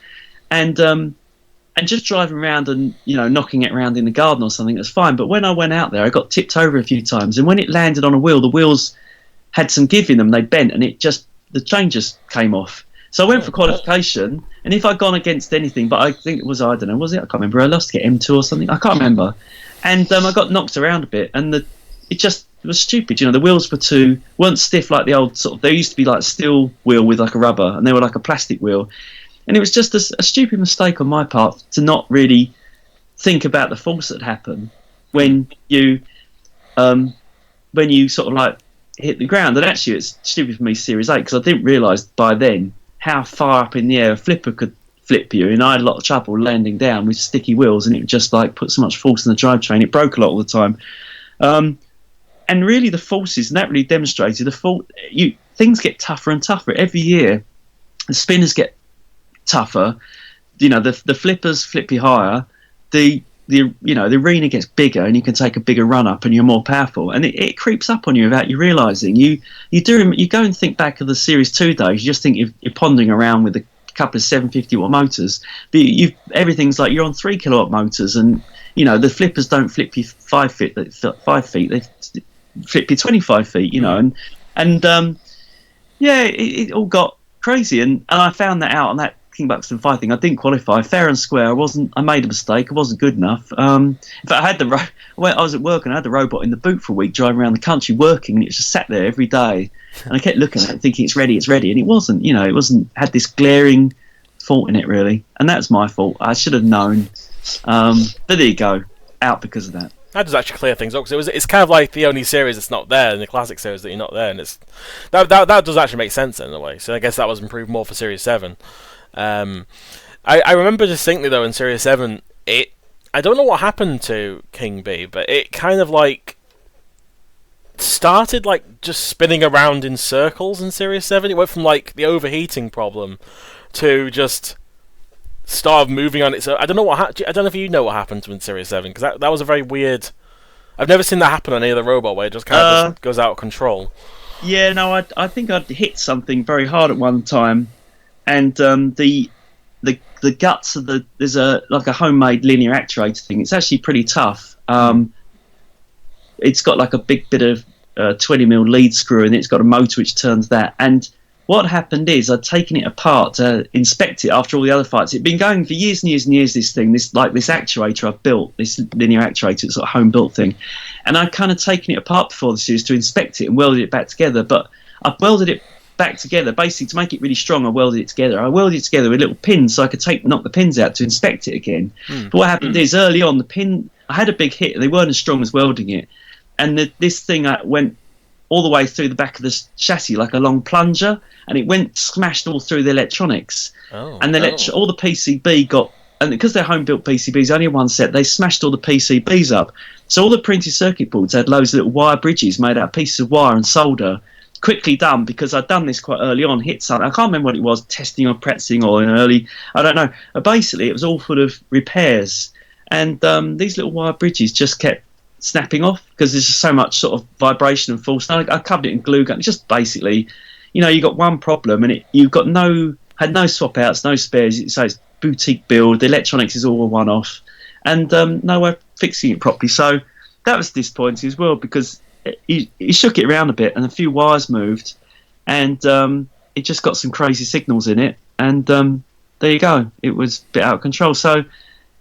And just driving around and knocking it around in the garden or something, that's fine. But when I went out there, I got tipped over a few times, and when it landed on a wheel, the wheels had some give in them. They bent, and the chain just came off. So I went for qualification, and if I'd gone against anything, but I think it was, I don't know, was it? I can't remember. I lost to get M2 or something. I can't remember. And I got knocked around a bit, and it just was stupid. The wheels weren't stiff like the old sort of. They used to be like steel wheel with like a rubber, and they were like a plastic wheel. And it was just a stupid mistake on my part to not really think about the force that happened when you sort of like hit the ground. And actually, it's stupid for me, Series 8, because I didn't realise by then how far up in the air a flipper could flip you, and I had a lot of trouble landing down with sticky wheels, and it would just like put so much force in the drivetrain. It broke a lot all the time. And really the forces, and that really demonstrated things get tougher and tougher every year. The spinners get tougher, the flippers flip you higher, the arena gets bigger, and you can take a bigger run up, and you're more powerful, and it creeps up on you without you realizing. You go and think back of the Series 2 days. You just think you're pondering around with a couple of 750 watt motors, but everything's like you're on 3 kilowatt motors, and the flippers don't flip you 5 feet, they flip you 25 feet, it all got crazy, and I found that out on that King Buxton 5 thing. I didn't qualify fair and square. I made a mistake. I wasn't good enough. In fact, I was at work and I had the robot in the boot for a week, driving around the country working, and it just sat there every day, and I kept looking at it thinking it's ready, and it wasn't. It wasn't, had this glaring fault in it, really, and that's my fault. I should have known. But there you go, out because of that. That does actually clear things up, because it's kind of like the only series that's not there in the classic series that you're not there, and that does actually make sense in a way. So I guess that was improved more for Series 7. I remember distinctly though in Series 7, I don't know what happened to King B, but it kind of like started like just spinning around in circles in Series 7. It went from like the overheating problem to just start moving on its own. I don't know I don't know if you know what happened in Series 7, because that was a very weird. I've never seen that happen on any other robot where it just kind of just goes out of control. Yeah, no, I think I'd hit something very hard at one time, and the guts of there's a homemade linear actuator thing. It's actually pretty tough. It's got like a big bit of 20mm lead screw, and it's got a motor which turns that. And what happened is I'd taken it apart to inspect it after all the other fights. It'd been going for years and years and years, this actuator I've built, this linear actuator, it's a home built thing. And I'd kind of taken it apart before the series to inspect it and welded it back together. But I've welded it back together, basically to make it really strong. I welded it together with little pins so I could knock the pins out to inspect it again. But what happened is early on, I had a big hit, and they weren't as strong as welding it. And this thing went all the way through the back of the chassis like a long plunger, and it smashed all through the electronics. And all the PCB got, and because they're home built PCBs, only one set, they smashed all the PCBs up. So all the printed circuit boards had loads of little wire bridges made out of pieces of wire and solder. Quickly done, because I'd done this quite early on, hit something, I can't remember what it was, testing or pretzing or I don't know. Basically, it was all full of repairs, and these little wire bridges just kept snapping off because there's just so much sort of vibration and force. And I covered it in glue gun. It's just basically, you got one problem, and you've got had no swap outs, no spares. So it's boutique build. The electronics is all a one-off, and no way of fixing it properly. So that was disappointing as well, because he shook it around a bit, and a few wires moved, and it just got some crazy signals in it, and there you go. It was a bit out of control. So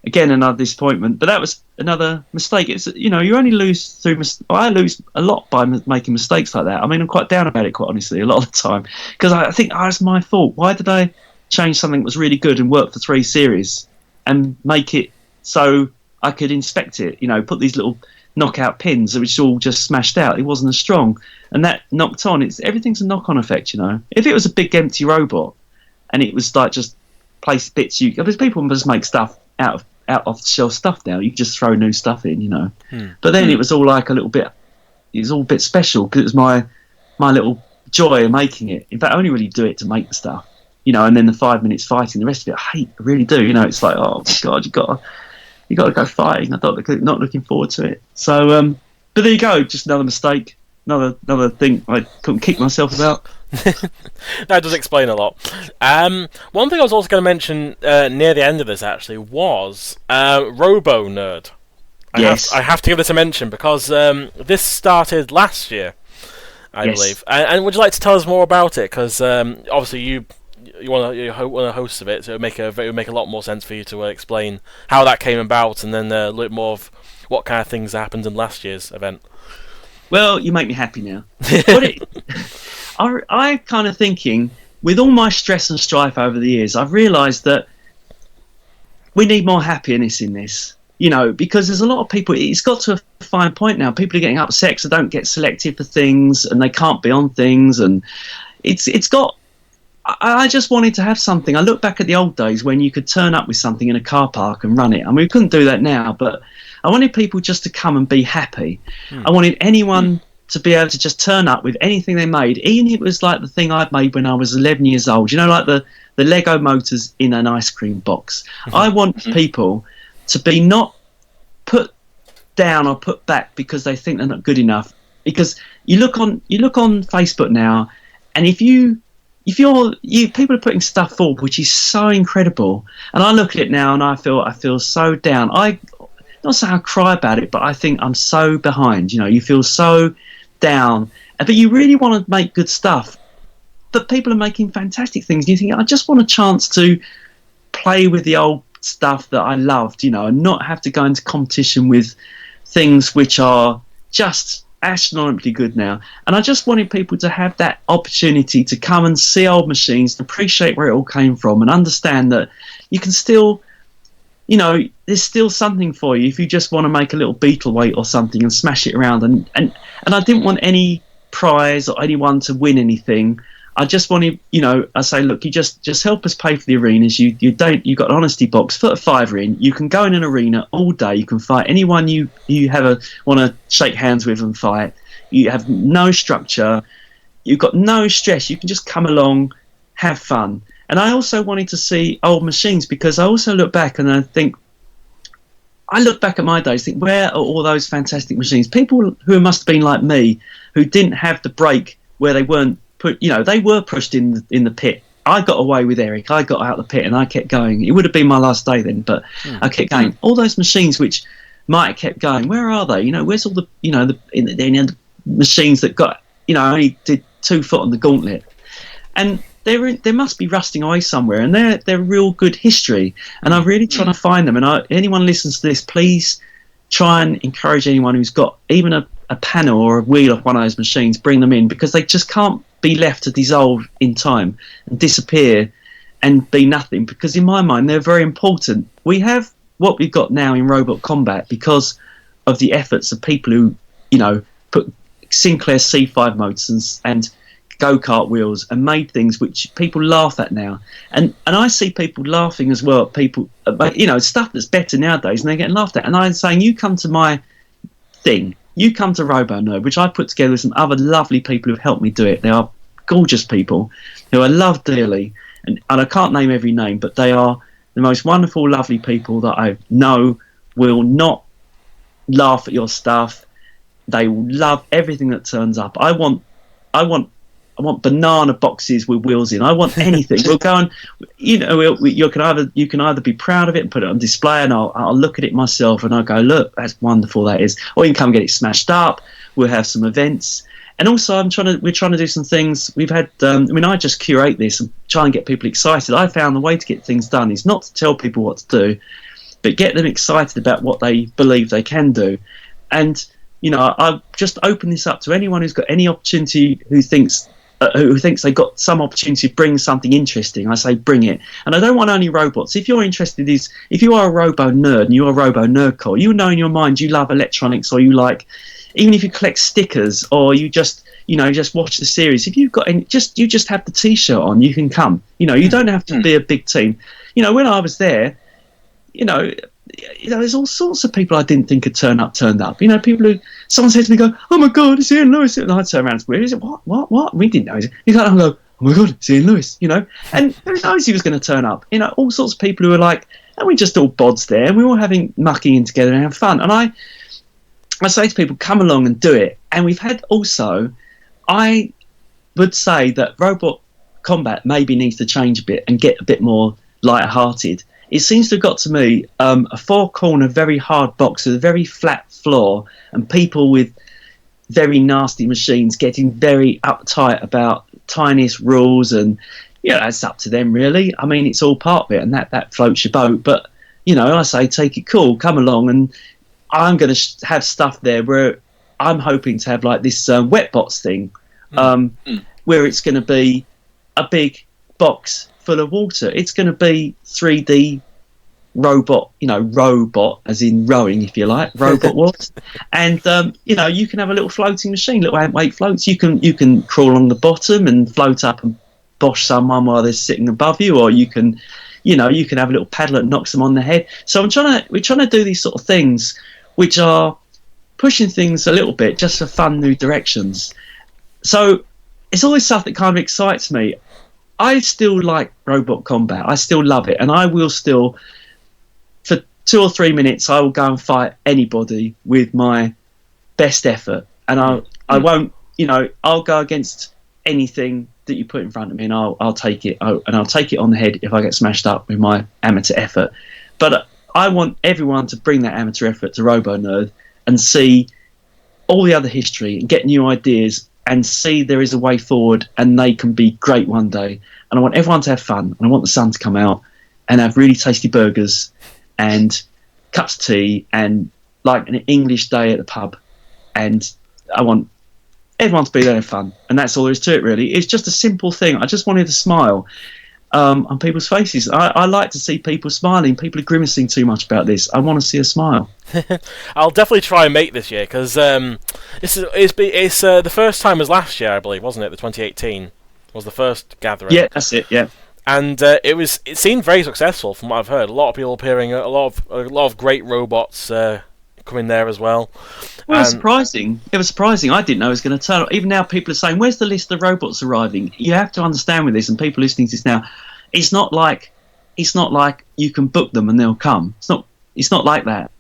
again, another disappointment. But that was another mistake. It's you only lose through. I lose a lot by making mistakes like that. I mean, I'm quite down about it, quite honestly, a lot of the time, because I think it's my fault. Why did I change something that was really good and worked for 3 series and make it so I could inspect it? Put these little knockout pins which all just smashed out. It wasn't as strong, and that knocked on. Everything's a knock-on effect. If it was a big empty robot and it was like just place bits, because people just make stuff out of the shelf stuff now. You can just throw new stuff in, But then it was all like a bit special, because it was my little joy of making it. In fact, I only really do it to make the stuff, and then the 5 minutes fighting, the rest of it I hate. I really do. It's like, oh my God, you got to go fighting. I'm not looking forward to it. So, but there you go. Just another mistake. Another thing I couldn't kick myself about. That does explain a lot. One thing I was also going to mention near the end of this actually was RoboNerd. Yes. I have to give this a mention, because this started last year, I believe. And would you like to tell us more about it? Because obviously you're one of the hosts of it, so it would make a lot more sense for you to explain how that came about, and then a little more of what kind of things happened in last year's event. Well, you make me happy now. I kind of thinking, with all my stress and strife over the years, I've realised that we need more happiness in this. Because there's a lot of people. It's got to a fine point now. People are getting upset because they don't get selected for things, and they can't be on things, and it's got. I just wanted to have something. I look back at the old days when you could turn up with something in a car park and run it. I mean, we couldn't do that now, but I wanted people just to come and be happy. I wanted anyone to be able to just turn up with anything they made, even if it was like the thing I'd made when I was 11 years old. You know, like the Lego motors in an ice cream box. I want people to be not put down or put back because they think they're not good enough. Because you look on Facebook now, and if people are putting stuff forward which is so incredible, and I look at it now and I feel so down. Not saying I cry about it, but I think I'm so behind. You know, you feel so down, but you really want to make good stuff. But people are making fantastic things. And you think, I just want a chance to play with the old stuff that I loved, you know, and not have to go into competition with things which are just astronomically good now. And I just wanted people to have that opportunity to come and see old machines, to appreciate where it all came from, and understand that you can still, you know, there's still something for you if you just want to make a little beetle weight or something and smash it around. And I didn't want any prize or anyone to win anything. I just wanted, you know, I say, look, you just help us pay for the arenas. You've got an honesty box, put a $5 in. You can go in an arena all day. You can fight anyone you want to shake hands with and fight. You have no structure. You've got no stress. You can just come along, have fun. And I also wanted to see old machines, because I also look back and I look back at my days, think, where are all those fantastic machines? People who must have been like me, who didn't have the break, where they weren't put, you know, they were pushed in the pit. I got away with Eric. I got out of the pit and I kept going. It would have been my last day then, but I kept going. All those machines which might have kept going, where are they? You know, where's all the, you know, the machines that got, you know, only did 2 foot on the gauntlet, and they must be rusting away somewhere, and they're real good history. And I'm really trying to find them. And anyone listens to this, please try and encourage anyone who's got even a panel or a wheel of one of those machines, bring them in, because they just can't be left to dissolve in time and disappear and be nothing, because in my mind they're very important. We have what we've got now in robot combat because of the efforts of people who, you know, put Sinclair C5 motors and go-kart wheels and made things which people laugh at now, and I see people laughing as well at people, you know, stuff that's better nowadays, and they're getting laughed at. And I'm saying, you come to my thing, you come to RoboNerd, which I put together with some other lovely people who've helped me do it. They are gorgeous people who I love dearly, and I can't name every name, but they are the most wonderful, lovely people that I know will not laugh at your stuff. They will love everything that turns up. I want banana boxes with wheels in. I want anything. We'll go and, you know, you can either be proud of it and put it on display, and I'll look at it myself and I'll go, look, that's wonderful, that is. Or you can come and get it smashed up. We'll have some events. And also we're trying to do some things. We've had, I just curate this and try and get people excited. I found the way to get things done is not to tell people what to do, but get them excited about what they believe they can do. And, you know, I just open this up to anyone who's got any opportunity, who thinks they got some opportunity to bring something interesting. I say bring it. And I don't want only robots. If you're interested, if you are a robo nerd and you're a robo nerd core, you know in your mind you love electronics, or you like, even if you collect stickers, or you just, you know, just watch the series. If you've got any, you just have the T-shirt on, you can come. You know, you don't have to be a big team. You know, when I was there, you know, there's all sorts of people I didn't think had turned up. You know, people who, someone said to me, go, oh my God, it's Ian Lewis. And I turn around and say, is it what? We didn't know. He's like, I go, oh my God, it's Ian Lewis, you know. And who knows he was going to turn up? You know, all sorts of people who were like, and we just all bods there, and we were all mucking in together and having fun. And I say to people, come along and do it. And we've had also, I would say that robot combat maybe needs to change a bit and get a bit more light-hearted. It seems to have got to me a four-corner, very hard box with a very flat floor, and people with very nasty machines getting very uptight about tiniest rules, and, you know, that's up to them, really. I mean, it's all part of it, and that floats your boat. But, you know, I say take it cool, come along, and I'm going to have stuff there where I'm hoping to have like this Wetbots thing, where it's going to be a big box full of water. It's going to be 3D robot, you know, robot as in rowing, if you like, robot wars. And you know, you can have a little floating machine, little weight floats. You can crawl along the bottom and float up and bosh someone while they're sitting above you, or you can have a little paddle that knocks them on the head. So we're trying to do these sort of things which are pushing things a little bit just for fun new directions. So it's always stuff that kind of excites me. I still like robot combat. I still love it, and I will still, for 2 or 3 minutes, I will go and fight anybody with my best effort, and I won't, I'll go against anything that you put in front of me, and I'll take it, and I'll take it on the head if I get smashed up with my amateur effort. But I want everyone to bring that amateur effort to RoboNerd and see all the other history and get new ideas and see there is a way forward and they can be great one day. And I want everyone to have fun, and I want the sun to come out and have really tasty burgers and cups of tea and like an English day at the pub. And I want everyone to be there and have fun, and that's all there is to it, really. It's just a simple thing. I just wanted to smile on people's faces. I like to see people smiling. People are grimacing too much about this. I want to see a smile. I'll definitely try and make this year, because it's the first time was last year, I believe, wasn't it? The 2018 was the first gathering. Yeah, that's it. Yeah, and it seemed very successful from what I've heard. A lot of people appearing, a lot of great robots coming there as well. Well, it was surprising. It was surprising. I didn't know it was going to turn up. Even now, people are saying, "Where's the list of robots arriving?" You have to understand with this, and people listening to this now, it's not like you can book them and they'll come. It's not like that.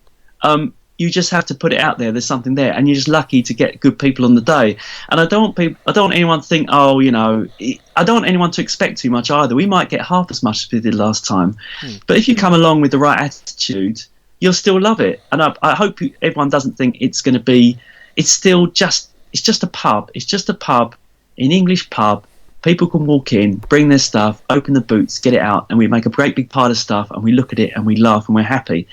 You just have to put it out there. There's something there, and you're just lucky to get good people on the day. And I don't want anyone to think, I don't want anyone to expect too much either. We might get half as much as we did last time, but if you come along with the right attitude, you'll still love it. And I hope everyone doesn't think it's going to be. It's just a pub. It's just a pub, an English pub. People can walk in, bring their stuff, open the boots, get it out, and we make a great big pile of stuff, and we look at it and we laugh and we're happy.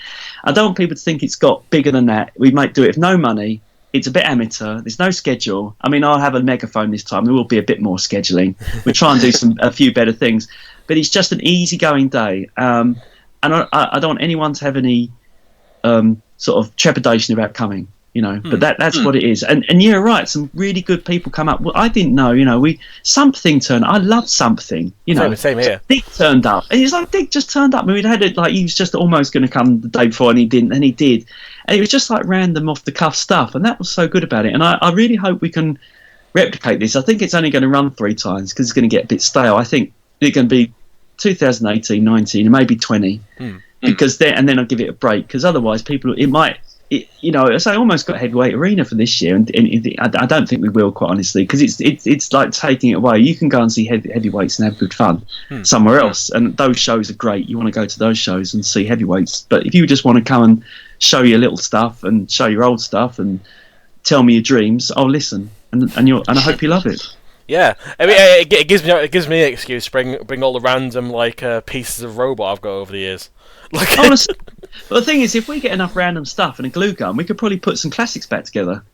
I don't want people to think it's got bigger than that. We might do it with no money. It's a bit amateur. There's no schedule. I mean, I'll have a megaphone this time. There will be a bit more scheduling. We'll try and do a few better things. But it's just an easygoing day. And I don't want anyone to have any sort of trepidation about coming. But that's what it is. And you're right, some really good people come up. Well, I didn't know, something turned. I love something, Same here. Dick turned up, and it's like Dick just turned up. I mean, we'd had it like he was just almost going to come the day before, and he didn't, and he did. And it was just like random off the cuff stuff, and that was so good about it. And I really hope we can replicate this. I think it's only going to run 3 times because it's going to get a bit stale. I think it's going to be 2018, 19, and maybe 20, because then I'll give it a break, because otherwise I almost got heavyweight arena for this year, and I don't think we will, quite honestly, because it's like taking it away. You can go and see heavyweights and have good fun somewhere else, and those shows are great. You want to go to those shows and see heavyweights, but if you just want to come and show your little stuff and show your old stuff and tell me your dreams, I'll listen, and I hope you love it. Yeah, I mean, it gives me an excuse to bring all the random pieces of robot I've got over the years. Honestly, well, the thing is, if we get enough random stuff and a glue gun, we could probably put some classics back together.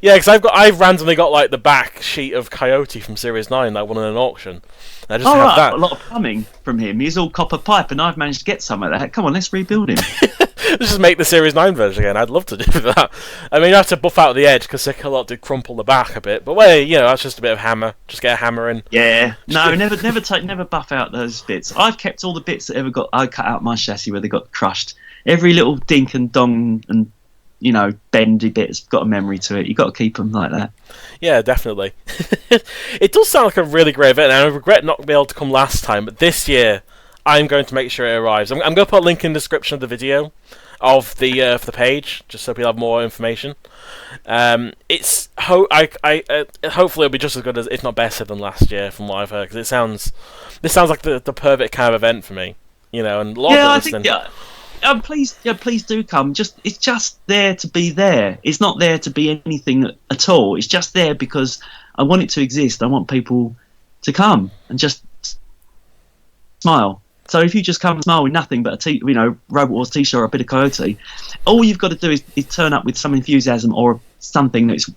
Yeah, because I've randomly got the back sheet of Coyote from Series 9 that I won in an auction. I just have that. A lot of plumbing from him. He's all copper pipe, and I've managed to get some of that. Come on, let's rebuild him. Let's just make the Series 9 version again. I'd love to do that. I mean, you have to buff out the edge because a lot did crumple the back a bit. But that's just a bit of hammer. Just get a hammer in. Yeah. No, never buff out those bits. I've kept all the bits that I cut out my chassis where they got crushed. Every little dink and dong and bendy bit's got a memory to it. You got to keep them like that. Yeah, definitely. It does sound like a really great event, and I regret not being able to come last time. But this year, I'm going to make sure it arrives. I'm going to put a link in the description of the video of the for the page, just so people have more information. Hopefully it'll be just as good as, if not better than last year, from what I've heard. Because this sounds like the perfect kind of event for me. And a lot of listening. Please do come. It's just there to be there. It's not there to be anything at all. It's just there because I want it to exist. I want people to come and just smile. So if you just come and smile with nothing but Robot Wars t-shirt or a bit of Coyote, all you've got to do is turn up with some enthusiasm or something that's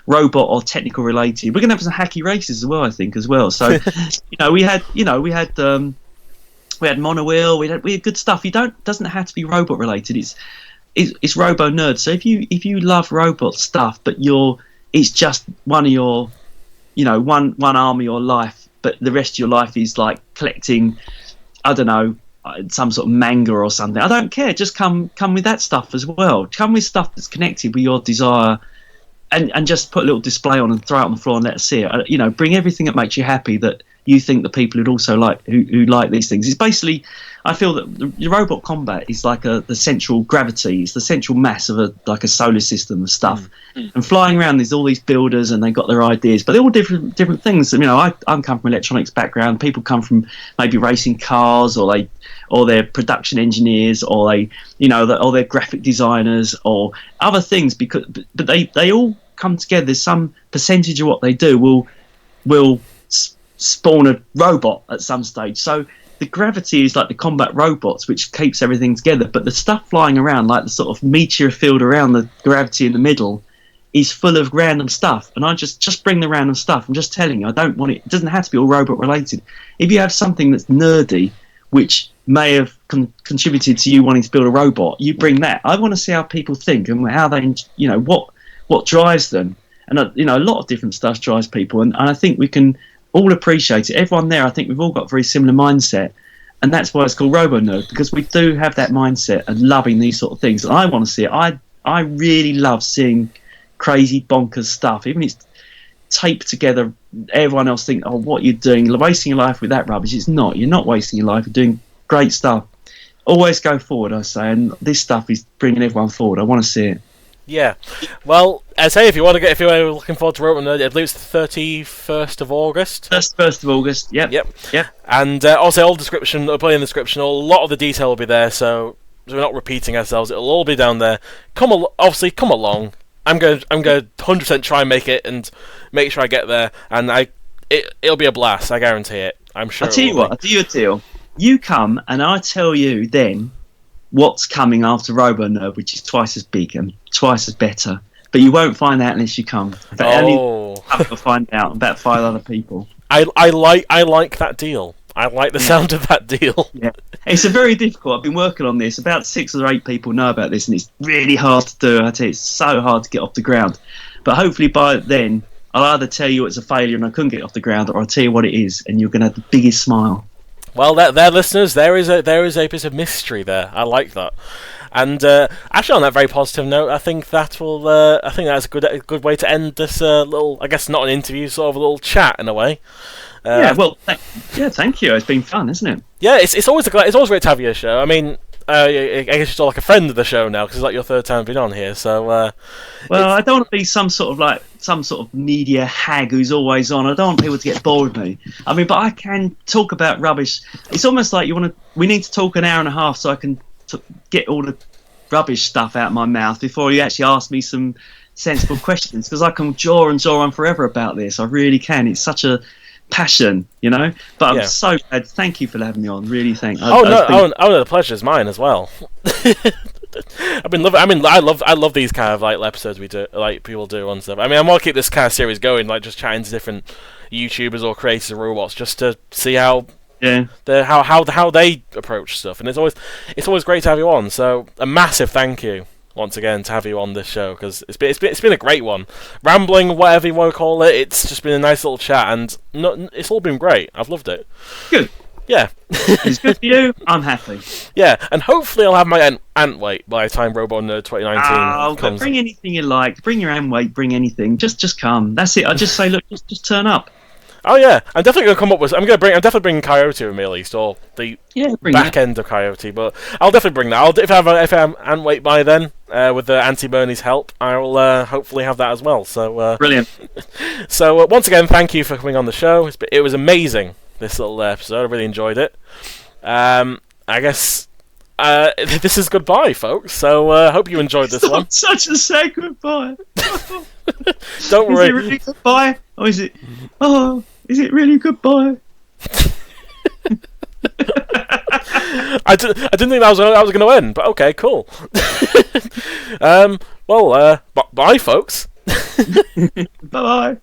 robot or technical related. We're going to have some hacky races as well, I think, as well. So we had monowheel, we had good stuff. Doesn't have to be robot related. It's RoboNerd. So if you love robot stuff, but it's just one of your one arm of your life but the rest of your life is like collecting, I don't know, some sort of manga or something. I don't care. Just come with that stuff as well. Come with stuff that's connected with your desire, and just put a little display on and throw it on the floor and let us see it. You know, bring everything that makes you happy that you think the people who'd also like who like these things. It's basically, I feel that the robot combat is like the central gravity, it's the central mass of a solar system of stuff. And flying around, there's all these builders and they've got their ideas, but they're all different things. You know, I come from an electronics background. People come from maybe racing cars, or they're production engineers, or they're graphic designers or other things. But they all come together. There's some percentage of what they do will spawn a robot at some stage. So the gravity is like the combat robots, which keeps everything together. But the stuff flying around, like the sort of meteor field around the gravity in the middle, is full of random stuff. And I just bring the random stuff. I'm just telling you, I don't want it. It doesn't have to be all robot related. If you have something that's nerdy, which may have contributed to you wanting to build a robot, you bring that. I want to see how people think and how they, what drives them. And a lot of different stuff drives people. And I think we can all appreciate it. Everyone there, I think we've all got a very similar mindset, and that's why it's called RoboNerd, because we do have that mindset of loving these sort of things. And I want to see it. I really love seeing crazy bonkers stuff, even if it's taped together. Everyone else think, oh, what you're doing, you're wasting your life with that rubbish. It's not. You're not wasting your life. You're doing great stuff. Always go forward, I say, and this stuff is bringing everyone forward. I want to see it. Yeah, well, I say if you're looking forward to RoboNerd, I believe it's the 31st of August. 1st of August. Yep. And also, all description, I'll put in the description. A lot of the detail will be there, so we're not repeating ourselves. It'll all be down there. Come along. I'm going to 100% try and make it and make sure I get there, and it'll be a blast. I guarantee it. I'm sure. I'll tell you what. I'll do you a deal. You come, and I tell you then what's coming after RoboNerd, which is twice as big and twice as better. But you won't find out unless you come. Only have to find out about 5 other people. I like that deal. I like the sound of that deal. Yeah, it's a very difficult. I've been working on this. About 6 or 8 people know about this, and it's really hard to do. I tell you, it's so hard to get off the ground. But hopefully by then, I'll either tell you it's a failure and I couldn't get off the ground, or I'll tell you what it is, and you're going to have the biggest smile. Well, there, listeners, there is a bit of mystery there. I like that. And actually, on that very positive note, I think that's a good way to end this little, I guess not an interview, sort of a little chat in a way. Thank you. It's been fun, isn't it? Yeah, it's always great to have you on the show. I mean, I guess you're sort of like a friend of the show now, because it's like your 3rd time being on here. So, I don't want to be some sort of media hag who's always on. I don't want people to get bored with me. I mean, but I can talk about rubbish. It's almost like we need to talk an hour and a half so I can get all the rubbish stuff out of my mouth before you actually ask me some sensible questions, because I can jaw on forever about this. I really can. It's such a passion, But I'm so glad. Thank you for having me on. Really, thank. The pleasure's mine as well. I love these kind of like episodes we do, like people do and stuff. I mean, I want to keep this kind of series going, like just chatting to different YouTubers or creators of robots, just to see how they approach stuff. And it's always great to have you on. So a massive thank you once again to have you on this show, because it's been a great one. Rambling, whatever you want to call it, it's just been a nice little chat, and it's all been great. I've loved it. Good. Yeah. It's good for you. I'm happy. Yeah, and hopefully I'll have my ant weight by the time RoboNerd 2019 comes. Bring anything you like. Bring your ant weight. Bring anything. Just come. That's it. I just say, look, just turn up. Oh yeah, I'm definitely gonna come up with. I'm definitely bringing Coyote with me at least, or the back end of Coyote. But I'll definitely bring that. If I have ant weight by then, with the Auntie Bernie's help, I will hopefully have that as well. So brilliant. So once again, thank you for coming on the show. It was amazing, this little episode. I really enjoyed it. I guess this is goodbye, folks. So hope you enjoyed this one. Such a sad goodbye. Don't worry. Is it really goodbye, or is it? Oh, is it really goodbye? I didn't think that was going to end, but okay, cool. Bye, folks. Bye.